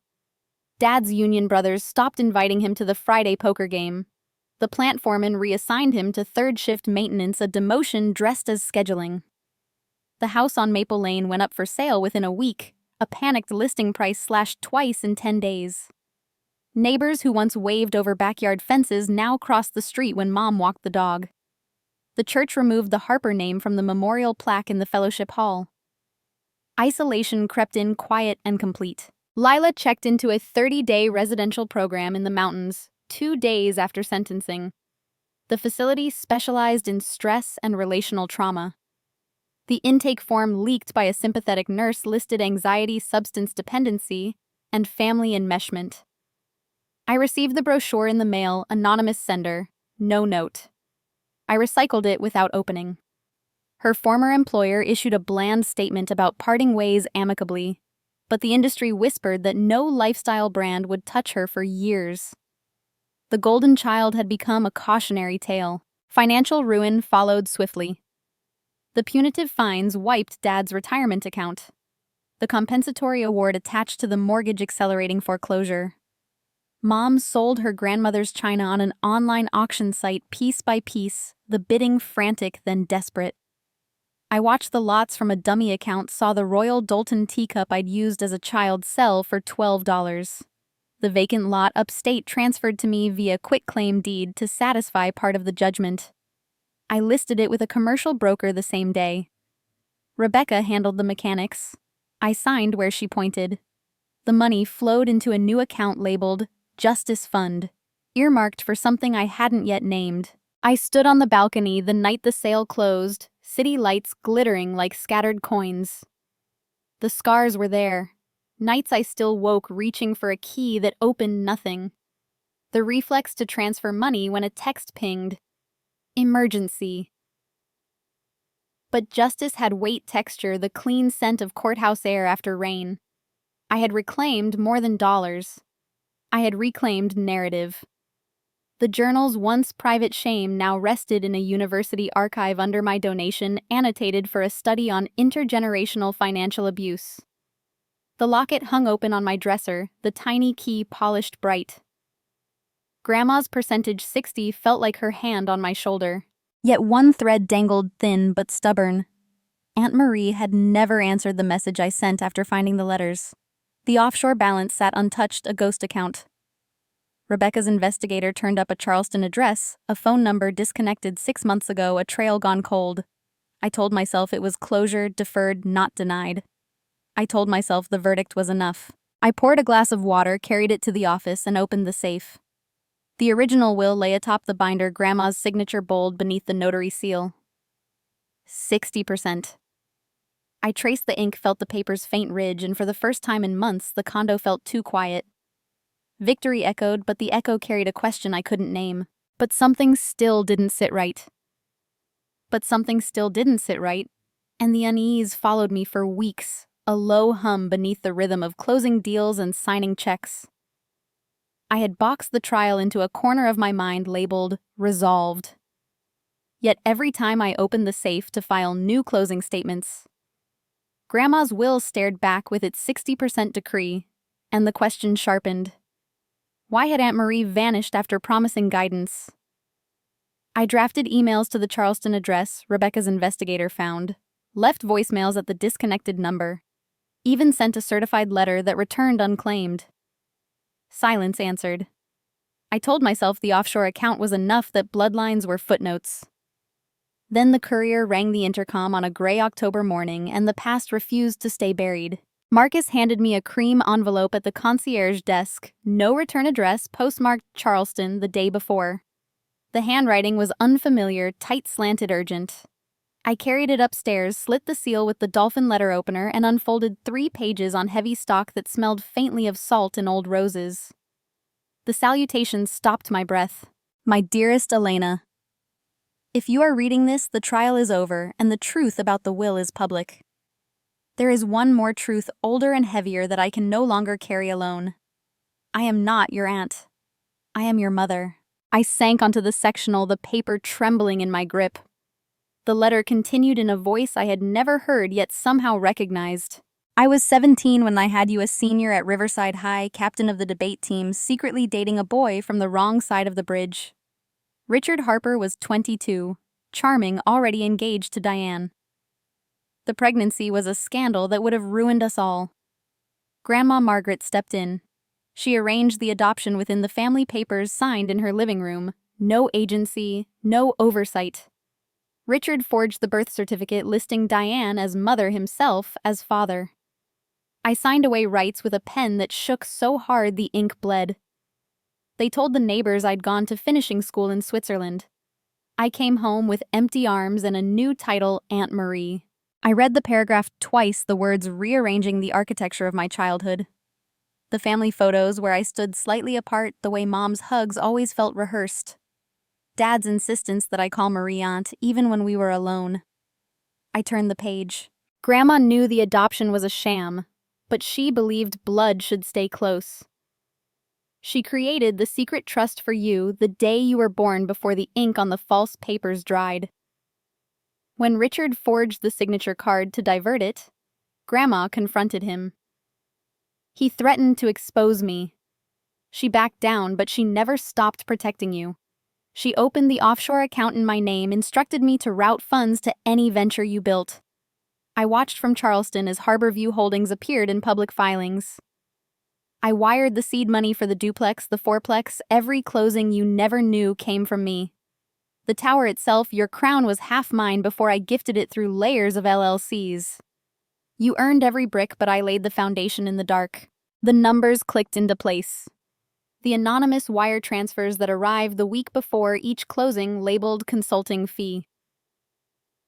Dad's union brothers stopped inviting him to the Friday poker game. The plant foreman reassigned him to third shift maintenance, a demotion dressed as scheduling. The house on Maple Lane went up for sale within a week, a panicked listing price slashed twice in 10 days. Neighbors who once waved over backyard fences now crossed the street when mom walked the dog. The church removed the Harper name from the memorial plaque in the fellowship hall. Isolation crept in quiet and complete. Lila checked into a 30-day residential program in the mountains, 2 days after sentencing. The facility specialized in stress and relational trauma. The intake form leaked by a sympathetic nurse listed anxiety, substance dependency, and family enmeshment. I received the brochure in the mail, anonymous sender, no note. I recycled it without opening. Her former employer issued a bland statement about parting ways amicably, but the industry whispered that no lifestyle brand would touch her for years. The golden child had become a cautionary tale. Financial ruin followed swiftly. The punitive fines wiped Dad's retirement account. The compensatory award attached to the mortgage accelerating foreclosure. Mom sold her grandmother's china on an online auction site piece by piece, the bidding frantic then desperate. I watched the lots from a dummy account, saw the Royal Doulton teacup I'd used as a child sell for $12. The vacant lot upstate transferred to me via quitclaim deed to satisfy part of the judgment. I listed it with a commercial broker the same day. Rebecca handled the mechanics. I signed where she pointed. The money flowed into a new account labeled Justice Fund, earmarked for something I hadn't yet named. I stood on the balcony the night the sale closed, city lights glittering like scattered coins. The scars were there. Nights I still woke reaching for a key that opened nothing. The reflex to transfer money when a text pinged. Emergency. But justice had weight, texture, the clean scent of courthouse air after rain. I had reclaimed more than dollars. I had reclaimed narrative. The journal's once private shame now rested in a university archive under my donation, annotated for a study on intergenerational financial abuse. The locket hung open on my dresser, the tiny key polished bright. Grandma's percentage 60 felt like her hand on my shoulder. Yet one thread dangled thin but stubborn. Aunt Marie had never answered the message I sent after finding the letters. The offshore balance sat untouched, a ghost account. Rebecca's investigator turned up a Charleston address, a phone number disconnected 6 months ago, a trail gone cold. I told myself it was closure, deferred, not denied. I told myself the verdict was enough. I poured a glass of water, carried it to the office, and opened the safe. The original will lay atop the binder, Grandma's signature bold beneath the notary seal. 60%. I traced the ink, felt the paper's faint ridge, and for the first time in months, the condo felt too quiet. Victory echoed, but the echo carried a question I couldn't name. But something still didn't sit right. And the unease followed me for weeks, a low hum beneath the rhythm of closing deals and signing checks. I had boxed the trial into a corner of my mind labeled resolved. Yet every time I opened the safe to file new closing statements, Grandma's will stared back with its 60% decree, and the question sharpened. Why had Aunt Marie vanished after promising guidance? I drafted emails to the Charleston address Rebecca's investigator found, left voicemails at the disconnected number, even sent a certified letter that returned unclaimed. Silence answered. I told myself the offshore account was enough, that bloodlines were footnotes. Then the courier rang the intercom on a gray October morning, and the past refused to stay buried. Marcus handed me a cream envelope at the concierge desk, no return address, postmarked Charleston the day before. The handwriting was unfamiliar, tight-slanted, urgent. I carried it upstairs, slit the seal with the dolphin letter opener, and unfolded 3 pages on heavy stock that smelled faintly of salt and old roses. The salutation stopped my breath. My dearest Elena, if you are reading this, the trial is over, and the truth about the will is public. There is one more truth, older and heavier, that I can no longer carry alone. I am not your aunt. I am your mother. I sank onto the sectional, the paper trembling in my grip. The letter continued in a voice I had never heard yet somehow recognized. I was 17 when I had you a senior at Riverside High, captain of the debate team, secretly dating a boy from the wrong side of the bridge. Richard Harper was 22, charming, already engaged to Diane. The pregnancy was a scandal that would have ruined us all. Grandma Margaret stepped in. She arranged the adoption within the family papers signed in her living room. No agency, no oversight. Richard forged the birth certificate listing Diane as mother, himself as father. I signed away rights with a pen that shook so hard the ink bled. They told the neighbors I'd gone to finishing school in Switzerland. I came home with empty arms and a new title, Aunt Marie. I read the paragraph twice, the words rearranging the architecture of my childhood. The family photos where I stood slightly apart, the way Mom's hugs always felt rehearsed. Dad's insistence that I call Marie Aunt, even when we were alone. I turned the page. Grandma knew the adoption was a sham, but she believed blood should stay close. She created the secret trust for you the day you were born before the ink on the false papers dried. When Richard forged the signature card to divert it, Grandma confronted him. He threatened to expose me. She backed down, but she never stopped protecting you. She opened the offshore account in my name, instructed me to route funds to any venture you built. I watched from Charleston as Harborview Holdings appeared in public filings. I wired the seed money for the duplex, the fourplex, every closing you never knew came from me. The tower itself, your crown, was half mine before I gifted it through layers of LLCs. You earned every brick, but I laid the foundation in the dark. The numbers clicked into place. The anonymous wire transfers that arrived the week before each closing labeled consulting fee.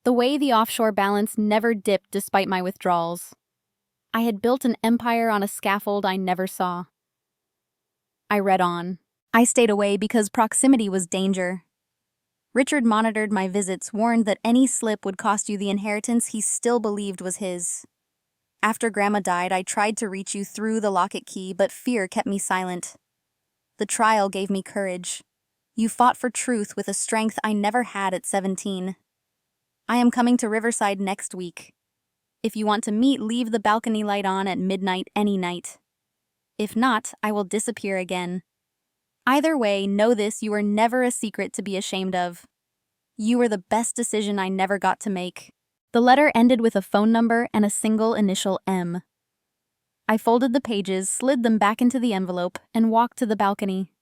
The way the offshore balance never dipped despite my withdrawals. I had built an empire on a scaffold I never saw. I read on. I stayed away because proximity was danger. Richard monitored my visits, warned that any slip would cost you the inheritance he still believed was his. After Grandma died, I tried to reach you through the locket key, but fear kept me silent. The trial gave me courage. You fought for truth with a strength I never had at 17. I am coming to Riverside next week. If you want to meet, leave the balcony light on at midnight any night. If not, I will disappear again. Either way, know this: you were never a secret to be ashamed of. You were the best decision I never got to make. The letter ended with a phone number and a single initial M. I folded the pages, slid them back into the envelope, and walked to the balcony.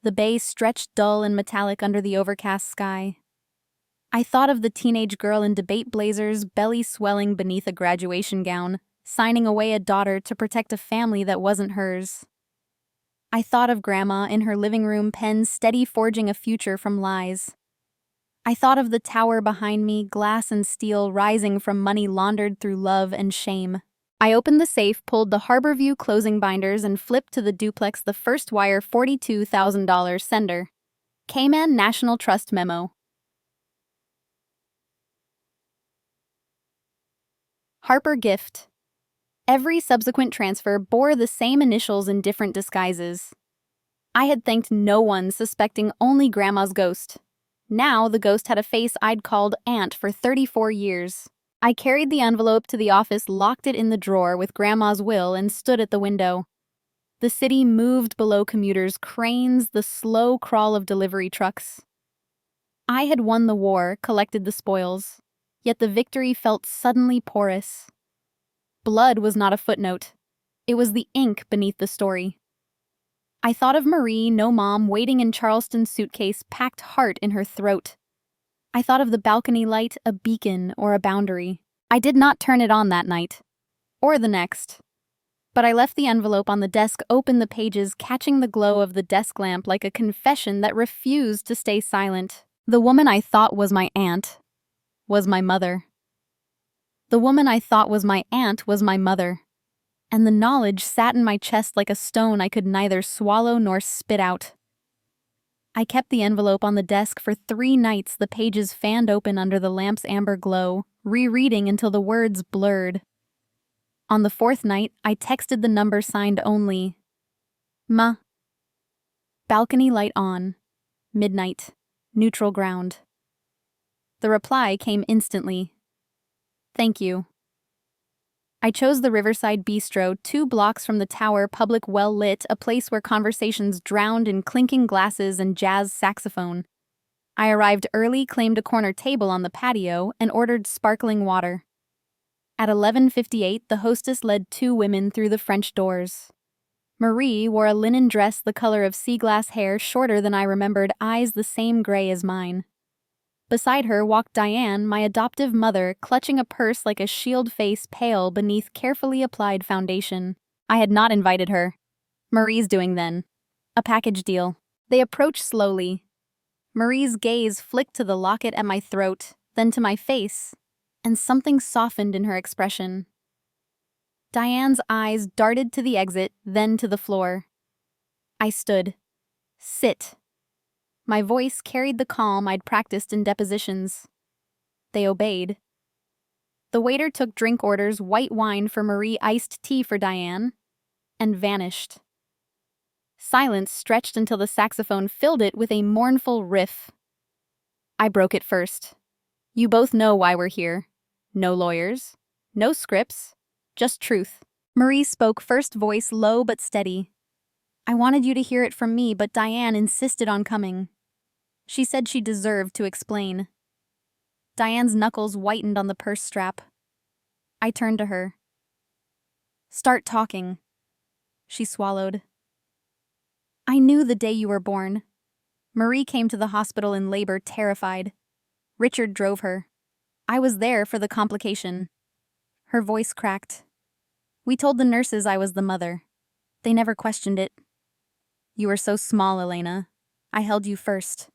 The bay stretched dull and metallic under the overcast sky. I thought of the teenage girl in debate blazers, belly swelling beneath a graduation gown, signing away a daughter to protect a family that wasn't hers. I thought of Grandma in her living room, pen steady forging a future from lies. I thought of the tower behind me, glass and steel rising from money laundered through love and shame. I opened the safe, pulled the Harborview closing binders, and flipped to the duplex the first wire $42,000 sender. Cayman National Trust Memo. Harper gift. Every subsequent transfer bore the same initials in different disguises. I had thanked no one, suspecting only Grandma's ghost. Now the ghost had a face I'd called Aunt for 34 years. I carried the envelope to the office, locked it in the drawer with Grandma's will, and stood at the window. The city moved below commuters, cranes, the slow crawl of delivery trucks. I had won the war, collected the spoils, yet the victory felt suddenly porous. Blood was not a footnote. It was the ink beneath the story. I thought of Marie, no mom, waiting in Charleston's suitcase, packed heart in her throat. I thought of the balcony light, a beacon or a boundary. I did not turn it on that night, or the next. But I left the envelope on the desk, opened the pages, catching the glow of the desk lamp like a confession that refused to stay silent. The woman I thought was my aunt was my mother. The woman I thought was my aunt was my mother. And the knowledge sat in my chest like a stone I could neither swallow nor spit out. I kept the envelope on the desk for 3 nights, the pages fanned open under the lamp's amber glow, rereading until the words blurred. On the 4th night, I texted the number signed only Ma. Balcony light on. Midnight. Neutral ground. The reply came instantly. Thank you. I chose the Riverside Bistro, 2 blocks from the tower, public, well-lit, a place where conversations drowned in clinking glasses and jazz saxophone. I arrived early, claimed a corner table on the patio, and ordered sparkling water. At 11:58, the hostess led 2 women through the French doors. Marie wore a linen dress the color of sea glass, hair shorter than I remembered, eyes the same gray as mine. Beside her walked Diane, my adoptive mother, clutching a purse like a shield, face pale beneath carefully applied foundation. I had not invited her. Marie's doing then. A package deal. They approached slowly. Marie's gaze flicked to the locket at my throat, then to my face, and something softened in her expression. Diane's eyes darted to the exit, then to the floor. I stood. Sit. My voice carried the calm I'd practiced in depositions. They obeyed. The waiter took drink orders, white wine for Marie, iced tea for Diane, and vanished. Silence stretched until the saxophone filled it with a mournful riff. I broke it first. You both know why we're here. No lawyers, no scripts, just truth. Marie spoke, first, voice low but steady. I wanted you to hear it from me, but Diane insisted on coming. She said she deserved to explain. Diane's knuckles whitened on the purse strap. I turned to her. Start talking. She swallowed. I knew the day you were born. Marie came to the hospital in labor, terrified. Richard drove her. I was there for the complication. Her voice cracked. We told the nurses I was the mother. They never questioned it. You were so small, Elena. I held you first.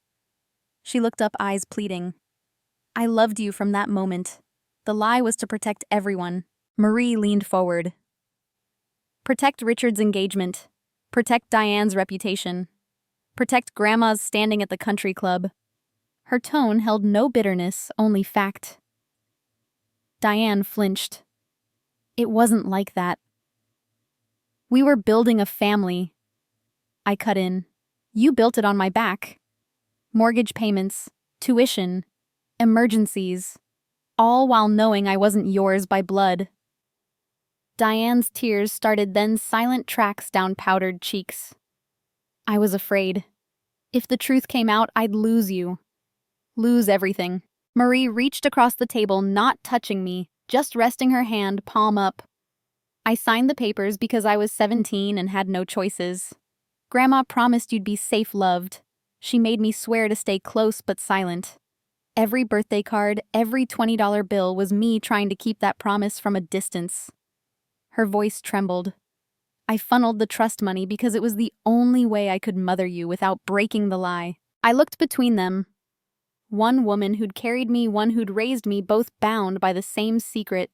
She looked up, eyes pleading. I loved you from that moment. The lie was to protect everyone. Marie leaned forward. Protect Richard's engagement. Protect Diane's reputation. Protect Grandma's standing at the country club. Her tone held no bitterness, only fact. Diane flinched. It wasn't like that. We were building a family. I cut in. You built it on my back. Mortgage payments, tuition, emergencies, all while knowing I wasn't yours by blood. Diane's tears started, then silent tracks down powdered cheeks. I was afraid. If the truth came out, I'd lose you. Lose everything. Marie reached across the table, not touching me, just resting her hand, palm up. I signed the papers because I was 17 and had no choices. Grandma promised you'd be safe, loved. She made me swear to stay close but silent. Every birthday card, every $20 bill was me trying to keep that promise from a distance. Her voice trembled. I funneled the trust money because it was the only way I could mother you without breaking the lie. I looked between them. One woman who'd carried me, one who'd raised me, both bound by the same secret.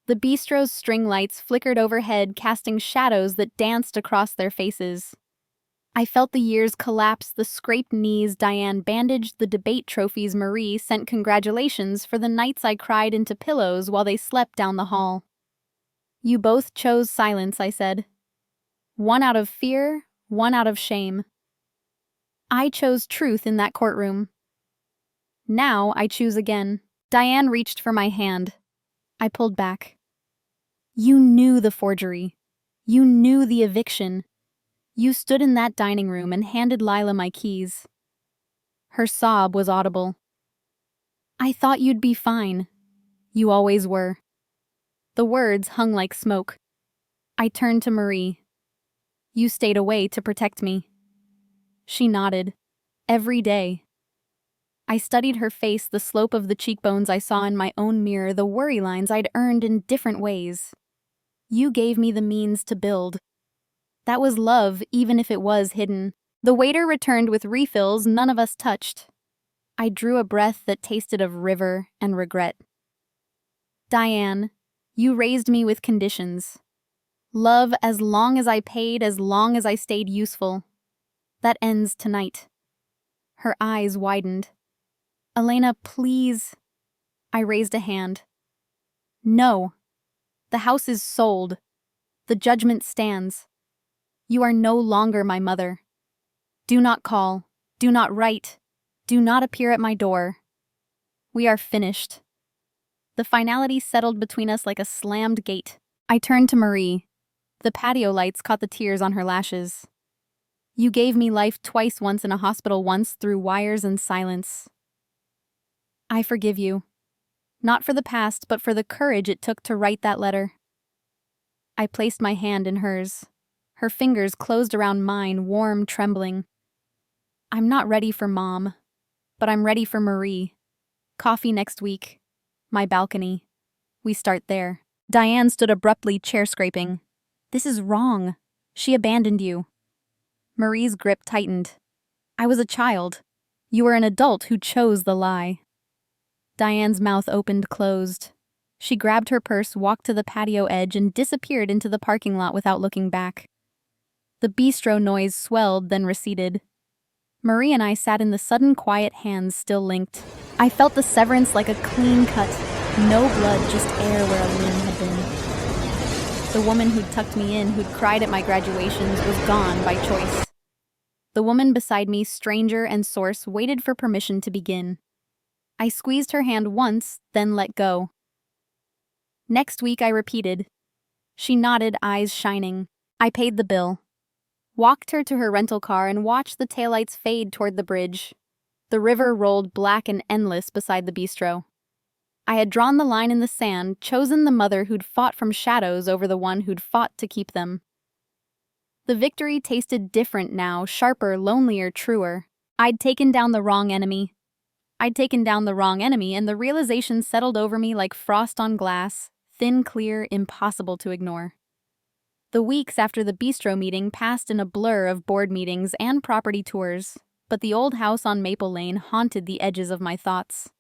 The bistro's string lights flickered overhead, casting shadows that danced across their faces. I felt the years collapse, the scraped knees Diane bandaged, the debate trophies Marie sent congratulations for the nights I cried into pillows while they slept down the hall. You both chose silence, I said. One out of fear, one out of shame. I chose truth in that courtroom. Now I choose again. Diane reached for my hand. I pulled back. You knew the forgery. You knew the eviction. You stood in that dining room and handed Lila my keys. Her sob was audible. I thought you'd be fine. You always were. The words hung like smoke. I turned to Marie. You stayed away to protect me. She nodded. Every day. I studied her face, the slope of the cheekbones I saw in my own mirror, the worry lines I'd earned in different ways. You gave me the means to build. That was love, even if it was hidden. The waiter returned with refills none of us touched. I drew a breath that tasted of river and regret. Diane, you raised me with conditions. Love as long as I paid, as long as I stayed useful. That ends tonight. Her eyes widened. Elena, please. I raised a hand. No. The house is sold. The judgment stands. You are no longer my mother. Do not call. Do not write. Do not appear at my door. We are finished. The finality settled between us like a slammed gate. I turned to Marie. The patio lights caught the tears on her lashes. You gave me life twice, once in a hospital, once through wires and silence. I forgive you. Not for the past, but for the courage it took to write that letter. I placed my hand in hers. Her fingers closed around mine, warm, trembling. I'm not ready for Mom, but I'm ready for Marie. Coffee next week. My balcony. We start there. Diane stood abruptly, chair scraping. This is wrong. She abandoned you. Marie's grip tightened. I was a child. You were an adult who chose the lie. Diane's mouth opened, closed. She grabbed her purse, walked to the patio edge, and disappeared into the parking lot without looking back. The bistro noise swelled, then receded. Marie and I sat in the sudden quiet, hands still linked. I felt the severance like a clean cut. No blood, just air where a limb had been. The woman who'd tucked me in, who'd cried at my graduations, was gone by choice. The woman beside me, stranger and source, waited for permission to begin. I squeezed her hand once, then let go. Next week, I repeated. She nodded, eyes shining. I paid the bill. Walked her to her rental car and watched the taillights fade toward the bridge. The river rolled black and endless beside the bistro. I had drawn the line in the sand, chosen the mother who'd fought from shadows over the one who'd fought to keep them. The victory tasted different now, sharper, lonelier, truer. I'd taken down the wrong enemy. And the realization settled over me like frost on glass, thin, clear, impossible to ignore. The weeks after the bistro meeting passed in a blur of board meetings and property tours, but the old house on Maple Lane haunted the edges of my thoughts.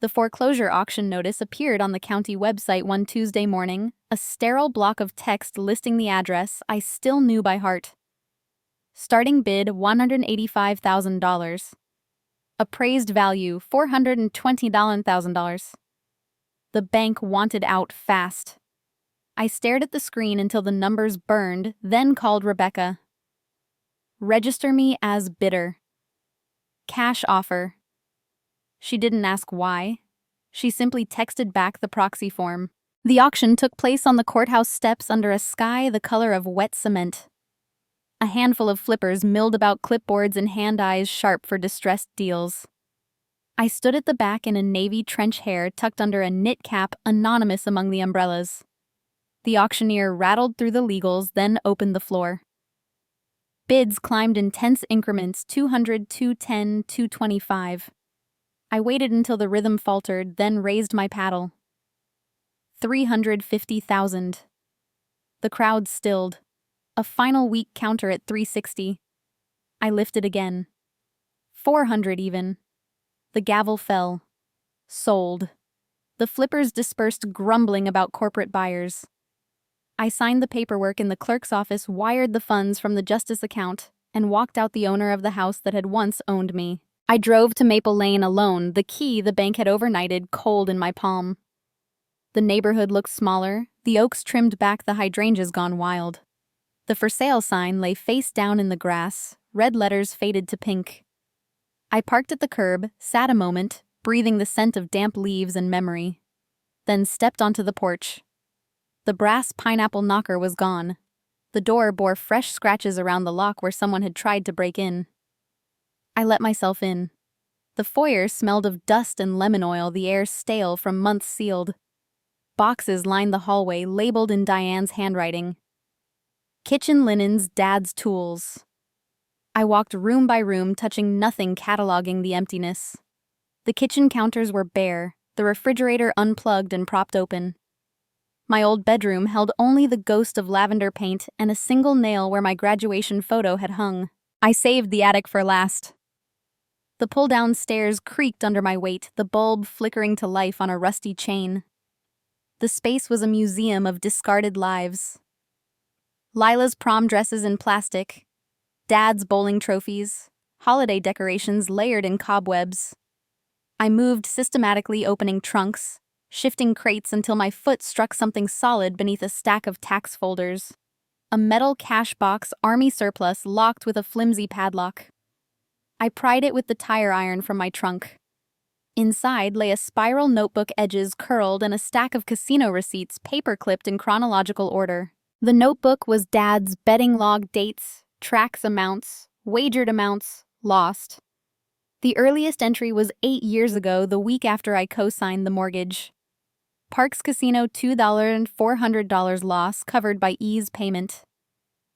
The foreclosure auction notice appeared on the county website one Tuesday morning, a sterile block of text listing the address I still knew by heart. Starting bid $185,000. Appraised value $420,000. The bank wanted out fast. I stared at the screen until the numbers burned, then called Rebecca. Register me as bidder. Cash offer. She didn't ask why. She simply texted back the proxy form. The auction took place on the courthouse steps under a sky the color of wet cement. A handful of flippers milled about clipboards and hand eyes sharp for distressed deals. I stood at the back in a navy trench hair tucked under a knit cap, anonymous among the umbrellas. The auctioneer rattled through the legals, then opened the floor. Bids climbed in tense increments, 200, 210, 225. I waited until the rhythm faltered, then raised my paddle. 350,000. The crowd stilled. A final weak counter at 360. I lifted again. 400 even. The gavel fell. Sold. The flippers dispersed, grumbling about corporate buyers. I signed the paperwork in the clerk's office, wired the funds from the justice account, and walked out the owner of the house that had once owned me. I drove to Maple Lane alone, the key the bank had overnighted cold in my palm. The neighborhood looked smaller, the oaks trimmed back, the hydrangeas gone wild. The for sale sign lay face down in the grass, red letters faded to pink. I parked at the curb, sat a moment, breathing the scent of damp leaves and memory, then stepped onto the porch. The brass pineapple knocker was gone. The door bore fresh scratches around the lock where someone had tried to break in. I let myself in. The foyer smelled of dust and lemon oil, the air stale from months sealed. Boxes lined the hallway, labeled in Diane's handwriting. Kitchen linens, Dad's tools. I walked room by room, touching nothing, cataloging the emptiness. The kitchen counters were bare, the refrigerator unplugged and propped open. My old bedroom held only the ghost of lavender paint and a single nail where my graduation photo had hung. I saved the attic for last. The pull-down stairs creaked under my weight, the bulb flickering to life on a rusty chain. The space was a museum of discarded lives. Lila's prom dresses in plastic, Dad's bowling trophies, holiday decorations layered in cobwebs. I moved systematically, opening trunks, shifting crates until my foot struck something solid beneath a stack of tax folders. A metal cash box, army surplus, locked with a flimsy padlock. I pried it with the tire iron from my trunk. Inside lay a spiral notebook, edges curled, and a stack of casino receipts paper-clipped in chronological order. The notebook was Dad's betting log, dates, tracks, amounts, wagered amounts, lost. The earliest entry was 8 years ago, the week after I co-signed the mortgage. Parks Casino $2 and $400 loss covered by ease payment.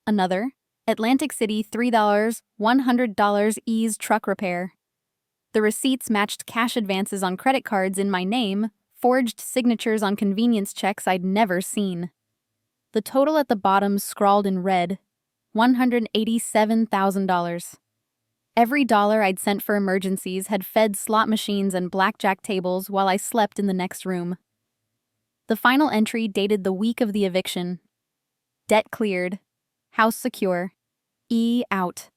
Another, Atlantic City $3, $100 ease truck repair. The receipts matched cash advances on credit cards in my name, forged signatures on convenience checks I'd never seen. The total at the bottom scrawled in red, $187,000. Every dollar I'd sent for emergencies had fed slot machines and blackjack tables while I slept in the next room. The final entry dated the week of the eviction. Debt cleared. House secure. E out.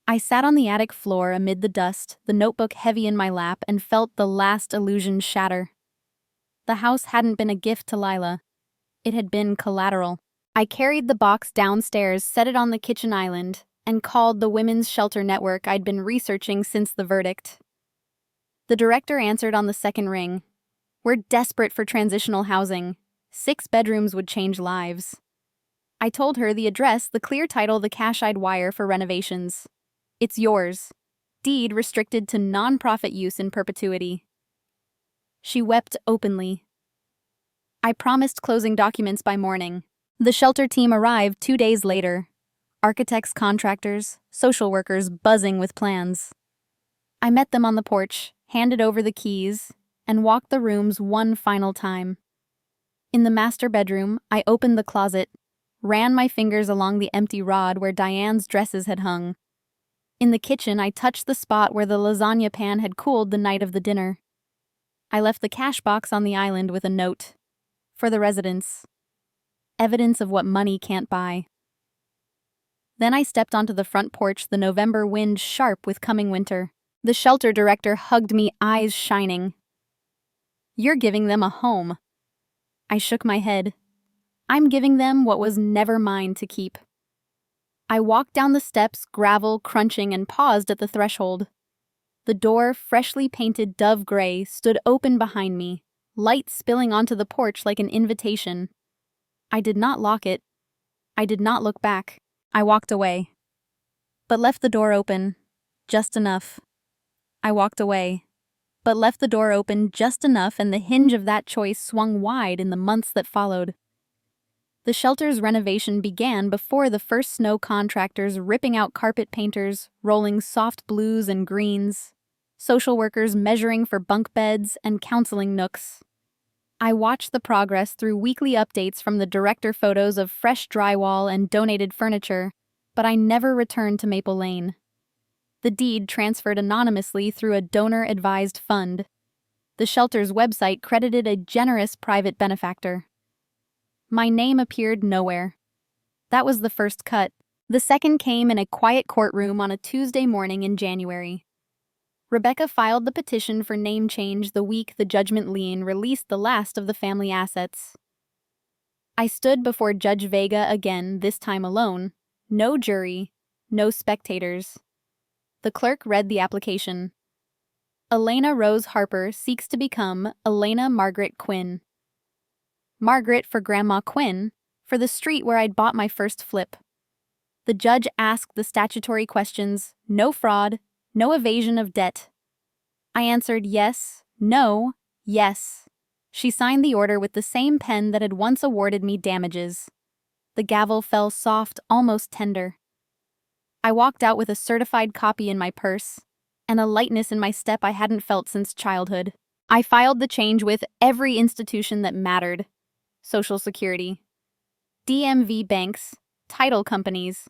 I sat on the attic floor amid the dust, the notebook heavy in my lap, and felt the last illusion shatter. The house hadn't been a gift to Lila. It had been collateral. I carried the box downstairs, set it on the kitchen island, and called the women's shelter network I'd been researching since the verdict. The director answered on the second ring. We're desperate for transitional housing. 6 bedrooms would change lives. I told her the address, the clear title, the cash I'd wire for renovations. It's yours. Deed restricted to non-profit use in perpetuity. She wept openly. I promised closing documents by morning. The shelter team arrived 2 days later. Architects, contractors, social workers buzzing with plans. I met them on the porch, handed over the keys, and walked the rooms one final time. In the master bedroom, I opened the closet, ran my fingers along the empty rod where Diane's dresses had hung. In the kitchen, I touched the spot where the lasagna pan had cooled the night of the dinner. I left the cash box on the island with a note. For the residents. Evidence of what money can't buy. Then I stepped onto the front porch, the November wind sharp with coming winter. The shelter director hugged me, eyes shining. You're giving them a home. I shook my head. I'm giving them what was never mine to keep. I walked down the steps, gravel crunching, and paused at the threshold. The door, freshly painted dove gray, stood open behind me, light spilling onto the porch like an invitation. I did not lock it. I did not look back. I walked away. But left the door open, just enough. I walked away, but left the door open just enough, and the hinge of that choice swung wide in the months that followed. The shelter's renovation began before the first snow, contractors ripping out carpet, painters rolling soft blues and greens, social workers measuring for bunk beds and counseling nooks. I watched the progress through weekly updates from the director, photos of fresh drywall and donated furniture, but I never returned to Maple Lane. The deed transferred anonymously through a donor-advised fund. The shelter's website credited a generous private benefactor. My name appeared nowhere. That was the first cut. The second came in a quiet courtroom on a Tuesday morning in January. Rebecca filed the petition for name change the week the judgment lien released the last of the family assets. I stood before Judge Vega again, this time alone. No jury, no spectators. The clerk read the application. Elena Rose Harper seeks to become Elena Margaret Quinn. Margaret for Grandma Quinn, for the street where I'd bought my first flip. The judge asked the statutory questions, no fraud, no evasion of debt. I answered yes, no, yes. She signed the order with the same pen that had once awarded me damages. The gavel fell soft, almost tender. I walked out with a certified copy in my purse, and a lightness in my step I hadn't felt since childhood. I filed the change with every institution that mattered. Social Security, DMV banks, title companies.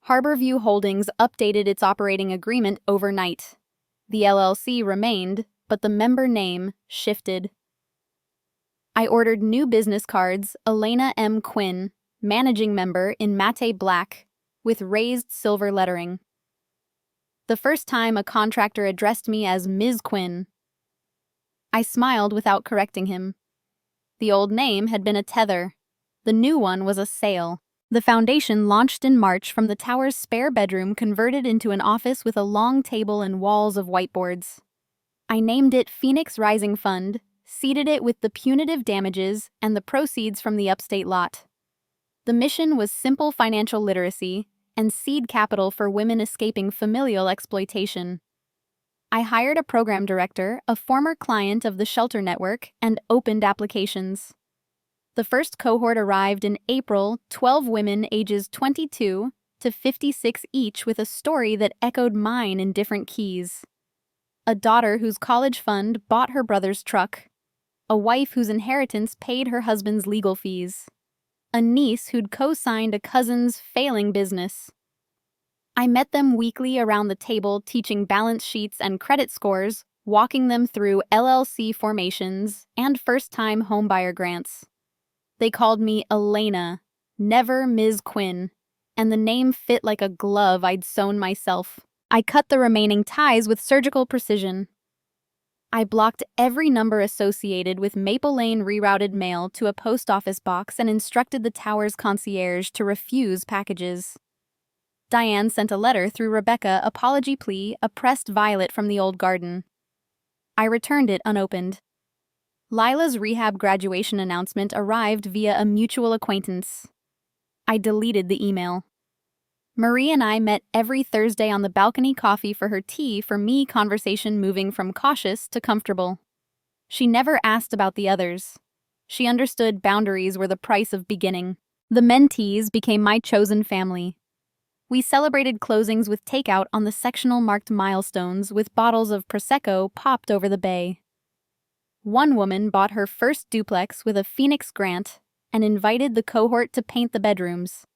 Harborview Holdings updated its operating agreement overnight. The LLC remained, but the member name shifted. I ordered new business cards, Elena M. Quinn, managing member in matte black, with raised silver lettering. The first time a contractor addressed me as Ms. Quinn. I smiled without correcting him. The old name had been a tether. The new one was a sail. The foundation launched in March from the tower's spare bedroom converted into an office with a long table and walls of whiteboards. I named it Phoenix Rising Fund, seeded it with the punitive damages and the proceeds from the upstate lot. The mission was simple financial literacy and seed capital for women escaping familial exploitation. I hired a program director, a former client of the shelter network, and opened applications. The first cohort arrived in April, 12 women ages 22 to 56 each with a story that echoed mine in different keys. A daughter whose college fund bought her brother's truck. A wife whose inheritance paid her husband's legal fees. A niece who'd co-signed a cousin's failing business. I met them weekly around the table teaching balance sheets and credit scores, walking them through LLC formations and first-time homebuyer grants. They called me Elena, never Ms. Quinn, and the name fit like a glove I'd sewn myself. I cut the remaining ties with surgical precision. I blocked every number associated with Maple Lane rerouted mail to a post office box and instructed the tower's concierge to refuse packages. Diane sent a letter through Rebecca, apology plea, a pressed violet from the old garden. I returned it unopened. Lila's rehab graduation announcement arrived via a mutual acquaintance. I deleted the email. Marie and I met every Thursday on the balcony coffee for her tea, for me conversation moving from cautious to comfortable. She never asked about the others. She understood boundaries were the price of beginning. The mentees became my chosen family. We celebrated closings with takeout on the sectional marked milestones with bottles of Prosecco popped over the bay. One woman bought her first duplex with a Phoenix grant and invited the cohort to paint the bedrooms.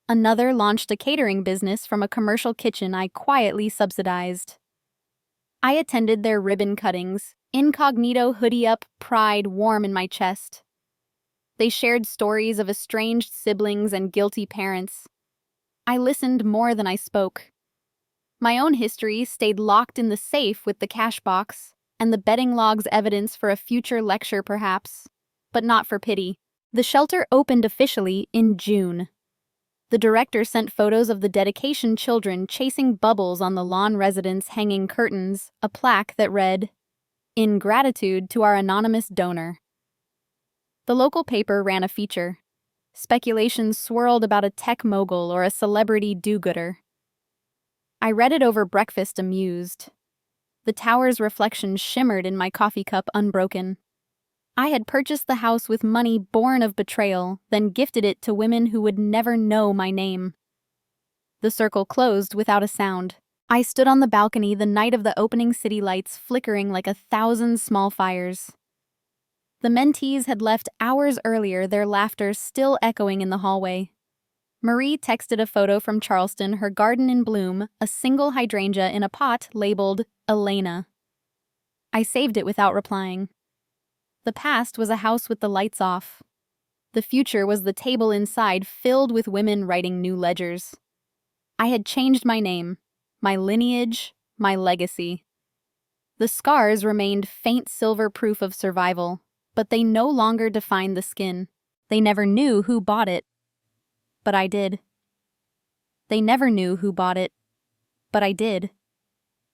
Another launched a catering business from a commercial kitchen I quietly subsidized. I attended their ribbon cuttings, incognito hoodie up, pride warm in my chest. They shared stories of estranged siblings and guilty parents. I listened more than I spoke. My own history stayed locked in the safe with the cash box, and the betting logs evidence for a future lecture perhaps, but not for pity. The shelter opened officially in June. The director sent photos of the dedication children chasing bubbles on the lawn residents, hanging curtains, a plaque that read, "In gratitude to our anonymous donor." The local paper ran a feature. Speculations swirled about a tech mogul or a celebrity do-gooder. I read it over breakfast amused. The tower's reflection shimmered in my coffee cup unbroken. I had purchased the house with money born of betrayal, then gifted it to women who would never know my name. The circle closed without a sound. I stood on the balcony the night of the opening, city lights flickering like 1,000 small fires. The mentees had left hours earlier, their laughter still echoing in the hallway. Marie texted a photo from Charleston, her garden in bloom, a single hydrangea in a pot labeled Elena. I saved it without replying. The past was a house with the lights off. The future was the table inside filled with women writing new ledgers. I had changed my name, my lineage, my legacy. The scars remained faint silver proof of survival, but they no longer defined the skin. They never knew who bought it, but I did. They never knew who bought it, but I did.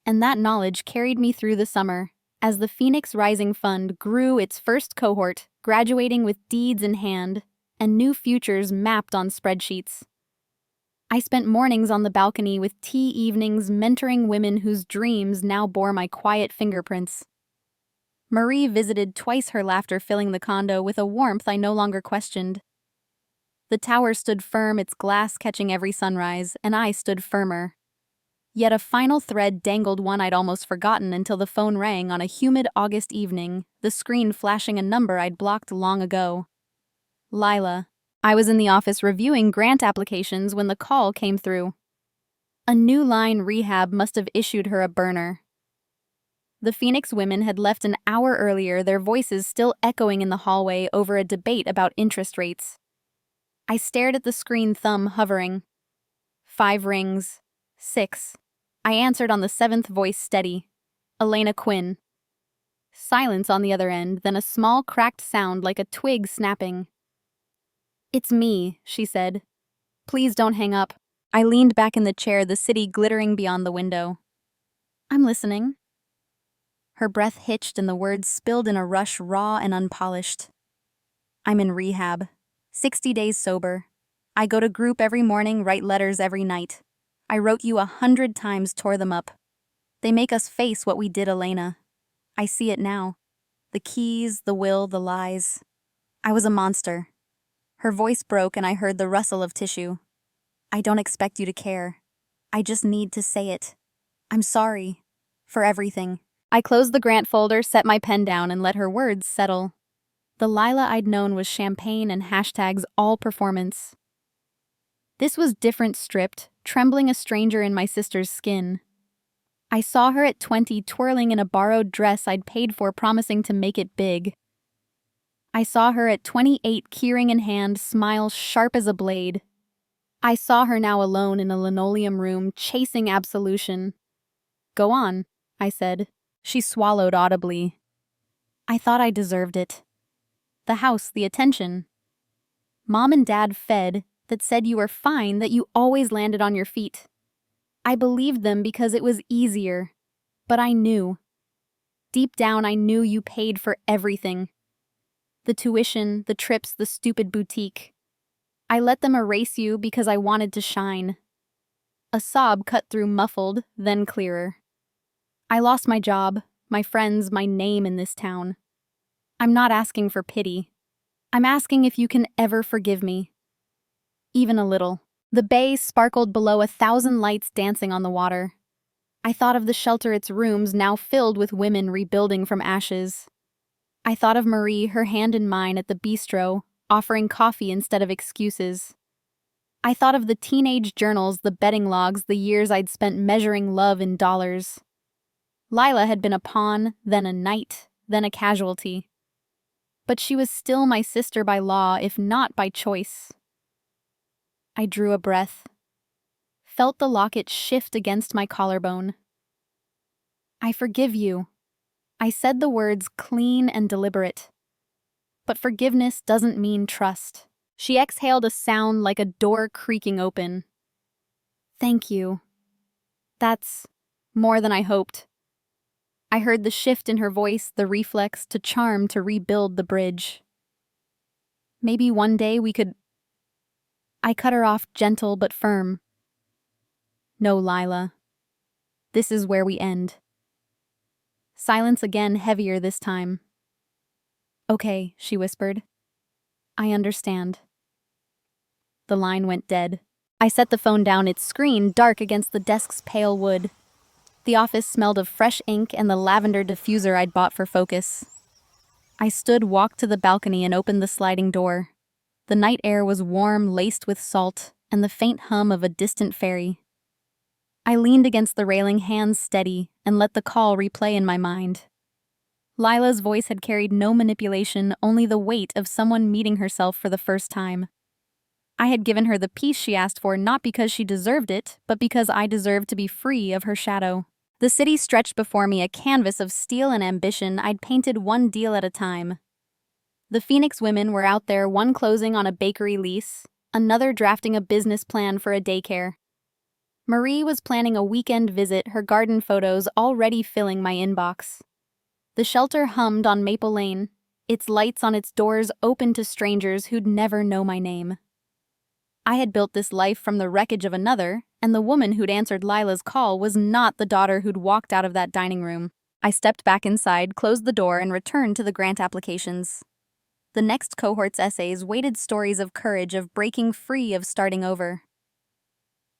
And that knowledge carried me through the summer, as the Phoenix Rising Fund grew its first cohort, graduating with deeds in hand and new futures mapped on spreadsheets. I spent mornings on the balcony with tea evenings mentoring women whose dreams now bore my quiet fingerprints. Marie visited twice, her laughter filling the condo with a warmth I no longer questioned. The tower stood firm, its glass catching every sunrise, and I stood firmer. Yet a final thread dangled, one I'd almost forgotten until the phone rang on a humid August evening, the screen flashing a number I'd blocked long ago. Lila. I was in the office reviewing grant applications when the call came through. A new line rehab must have issued her a burner. The Phoenix women had left an hour earlier, their voices still echoing in the hallway over a debate about interest rates. I stared at the screen, thumb hovering. 5 rings. 6. I answered on the 7th, voice steady. Elena Quinn. Silence on the other end, then a small cracked sound like a twig snapping. It's me, she said. Please don't hang up. I leaned back in the chair, the city glittering beyond the window. I'm listening. Her breath hitched and the words spilled in a rush, raw and unpolished. I'm in rehab. 60 days sober. I go to group every morning, write letters every night. I wrote you 100 times, tore them up. They make us face what we did, Elena. I see it now. The keys, the will, the lies. I was a monster. Her voice broke and I heard the rustle of tissue. I don't expect you to care. I just need to say it. I'm sorry. For everything. I closed the grant folder, set my pen down, and let her words settle. The Lila I'd known was champagne and hashtags all performance. This was different, stripped, trembling a stranger in my sister's skin. I saw her at 20 twirling in a borrowed dress I'd paid for, promising to make it big. I saw her at 28 keyring in hand, smile sharp as a blade. I saw her now alone in a linoleum room, chasing absolution. Go on, I said. She swallowed audibly. I thought I deserved it. The house, the attention. Mom and Dad fed, that said you were fine, that you always landed on your feet. I believed them because it was easier. But I knew. Deep down, I knew you paid for everything. The tuition, the trips, the stupid boutique. I let them erase you because I wanted to shine. A sob cut through, muffled, then clearer. I lost my job, my friends, my name in this town. I'm not asking for pity. I'm asking if you can ever forgive me. Even a little. The bay sparkled below, 1,000 lights dancing on the water. I thought of the shelter, its rooms now filled with women rebuilding from ashes. I thought of Marie, her hand in mine at the bistro, offering coffee instead of excuses. I thought of the teenage journals, the betting logs, the years I'd spent measuring love in dollars. Lila had been a pawn, then a knight, then a casualty. But she was still my sister by law, if not by choice. I drew a breath, felt the locket shift against my collarbone. I forgive you. I said the words clean and deliberate. But forgiveness doesn't mean trust. She exhaled a sound like a door creaking open. Thank you. That's more than I hoped. I heard the shift in her voice, the reflex to charm to rebuild the bridge. Maybe one day we could... I cut her off, gentle but firm. No, Lila. This is where we end. Silence again, heavier this time. Okay, she whispered. I understand. The line went dead. I set the phone down, its screen dark against the desk's pale wood. The office smelled of fresh ink and the lavender diffuser I'd bought for focus. I stood, walked to the balcony, and opened the sliding door. The night air was warm, laced with salt, and the faint hum of a distant ferry. I leaned against the railing, hands steady, and let the call replay in my mind. Lila's voice had carried no manipulation, only the weight of someone meeting herself for the first time. I had given her the peace she asked for, not because she deserved it, but because I deserved to be free of her shadow. The city stretched before me, a canvas of steel and ambition I'd painted one deal at a time. The Phoenix women were out there, one closing on a bakery lease, another drafting a business plan for a daycare. Marie was planning a weekend visit, her garden photos already filling my inbox. The shelter hummed on Maple Lane, its lights on its doors open to strangers who'd never know my name. I had built this life from the wreckage of another, and the woman who'd answered Lila's call was not the daughter who'd walked out of that dining room. I stepped back inside, closed the door, and returned to the grant applications. The next cohort's essays waited, stories of courage, of breaking free, of starting over.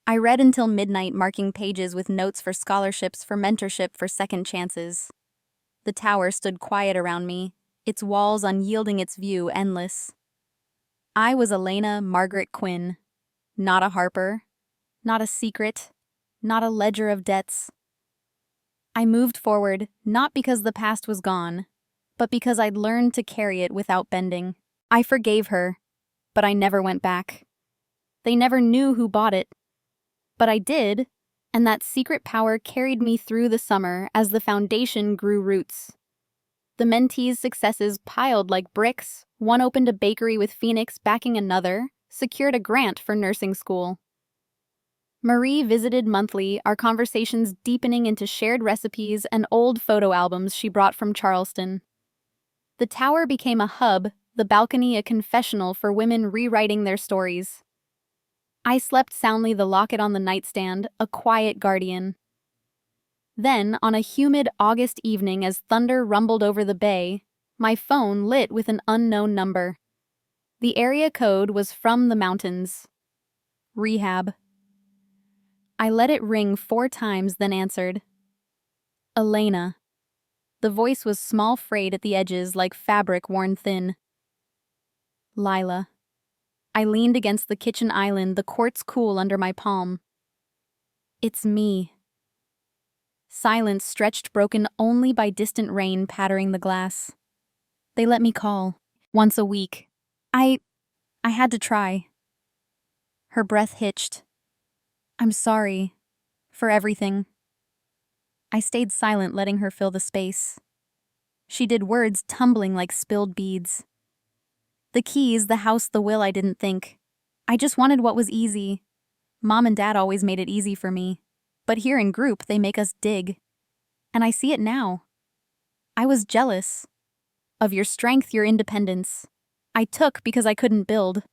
I read until midnight, marking pages with notes for scholarships, for mentorship, for second chances. The tower stood quiet around me, its walls unyielding, its view endless. I was Elena Margaret Quinn, not a Harper, not a secret, not a ledger of debts. I moved forward, not because the past was gone, but because I'd learned to carry it without bending. I forgave her, but I never went back. They never knew who bought it. But I did, and that secret power carried me through the summer as the foundation grew roots. The mentees' successes piled like bricks. One opened a bakery with Phoenix backing another, secured a grant for nursing school. Marie visited monthly, our conversations deepening into shared recipes and old photo albums she brought from Charleston. The tower became a hub, the balcony a confessional for women rewriting their stories. I slept soundly, the locket on the nightstand, a quiet guardian. Then, on a humid August evening as thunder rumbled over the bay, my phone lit with an unknown number. The area code was from the mountains. Rehab. I let it ring 4 times, then answered. Elena. The voice was small, frayed at the edges like fabric worn thin. Lila. I leaned against the kitchen island, the quartz cool under my palm. It's me. Silence stretched, broken only by distant rain pattering the glass. They let me call. Once a week. I had to try. Her breath hitched. I'm sorry. For everything. I stayed silent, letting her fill the space. She did, words tumbling like spilled beads. The keys, the house, the will, I didn't think. I just wanted what was easy. Mom and Dad always made it easy for me. But here in group, they make us dig. And I see it now. I was jealous. Of your strength, your independence. I took because I couldn't build.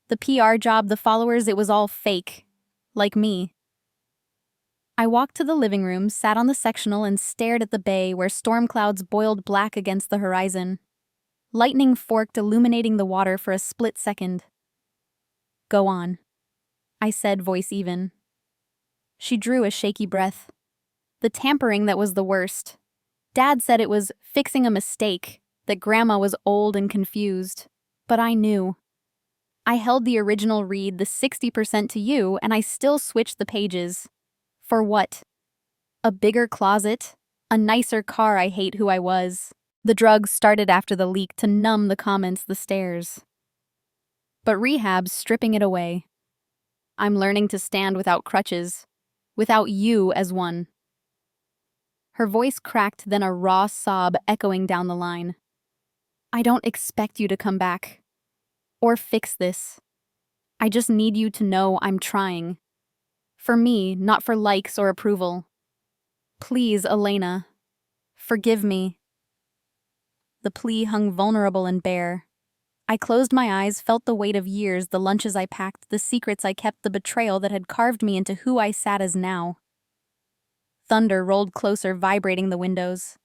The PR job, the followers, it was all fake. Like me. I walked to the living room, sat on the sectional, and stared at the bay where storm clouds boiled black against the horizon. Lightning forked, illuminating the water for a split second. Go on, I said, voice even. She drew a shaky breath. The tampering that was the worst. Dad said it was fixing a mistake, that Grandma was old and confused. But I knew. I held the original read, the 60% to you, and I still switched the pages. For what? A bigger closet? A nicer car? I hate who I was. The drugs started after the leak to numb the comments, the stares. But rehab's stripping it away. I'm learning to stand without crutches, without you as one. Her voice cracked, then a raw sob echoing down the line. I don't expect you to come back. Or fix this. I just need you to know I'm trying. For me, not for likes or approval. Please, Elena. Forgive me. The plea hung vulnerable and bare. I closed my eyes, felt the weight of years, the lunches I packed, the secrets I kept, the betrayal that had carved me into who I sat as now. Thunder rolled closer, vibrating the windows.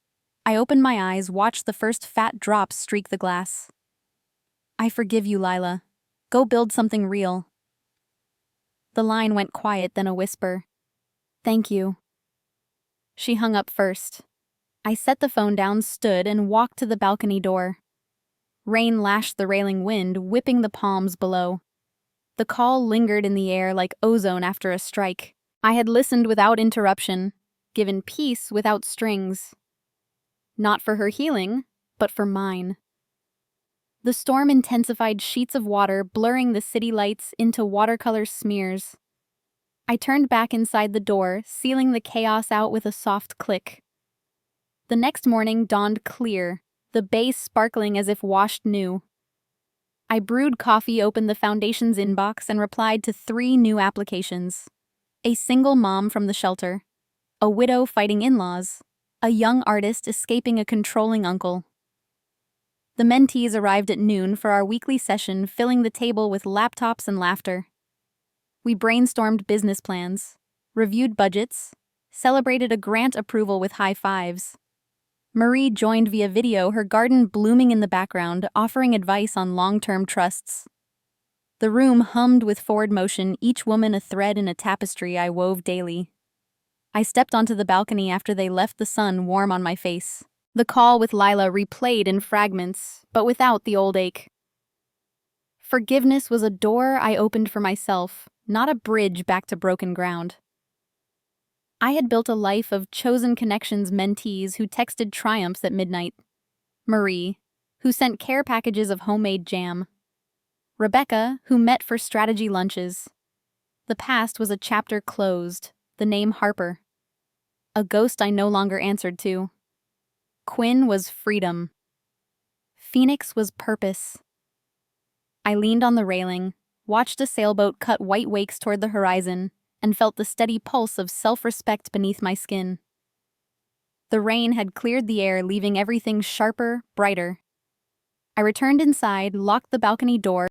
I opened my eyes, watched the first fat drops streak the glass. I forgive you, Lila. Go build something real. The line went quiet, then a whisper. Thank you. She hung up first. I set the phone down, stood, and walked to the balcony door. Rain lashed the railing, wind whipping the palms below. The call lingered in the air like ozone after a strike. I had listened without interruption, given peace without strings. Not for her healing, but for mine. The storm intensified, sheets of water blurring the city lights into watercolor smears. I turned back inside the door, sealing the chaos out with a soft click. The next morning dawned clear, the bay sparkling as if washed new. I brewed coffee, opened the foundation's inbox, and replied to 3 new applications. A single mom from the shelter, a widow fighting in-laws, a young artist escaping a controlling uncle. The mentees arrived at noon for our weekly session, filling the table with laptops and laughter. We brainstormed business plans, reviewed budgets, celebrated a grant approval with high fives. Marie joined via video, her garden blooming in the background, offering advice on long-term trusts. The room hummed with forward motion, each woman a thread in a tapestry I wove daily. I stepped onto the balcony after they left, the sun warm on my face. The call with Lila replayed in fragments, but without the old ache. Forgiveness was a door I opened for myself, not a bridge back to broken ground. I had built a life of chosen connections, mentees who texted triumphs at midnight. Marie, who sent care packages of homemade jam. Rebecca, who met for strategy lunches. The past was a chapter closed, the name Harper. A ghost I no longer answered to. Quinn was freedom. Phoenix was purpose. I leaned on the railing, watched a sailboat cut white wakes toward the horizon, and felt the steady pulse of self-respect beneath my skin. The rain had cleared the air, leaving everything sharper, brighter. I returned inside, locked the balcony door,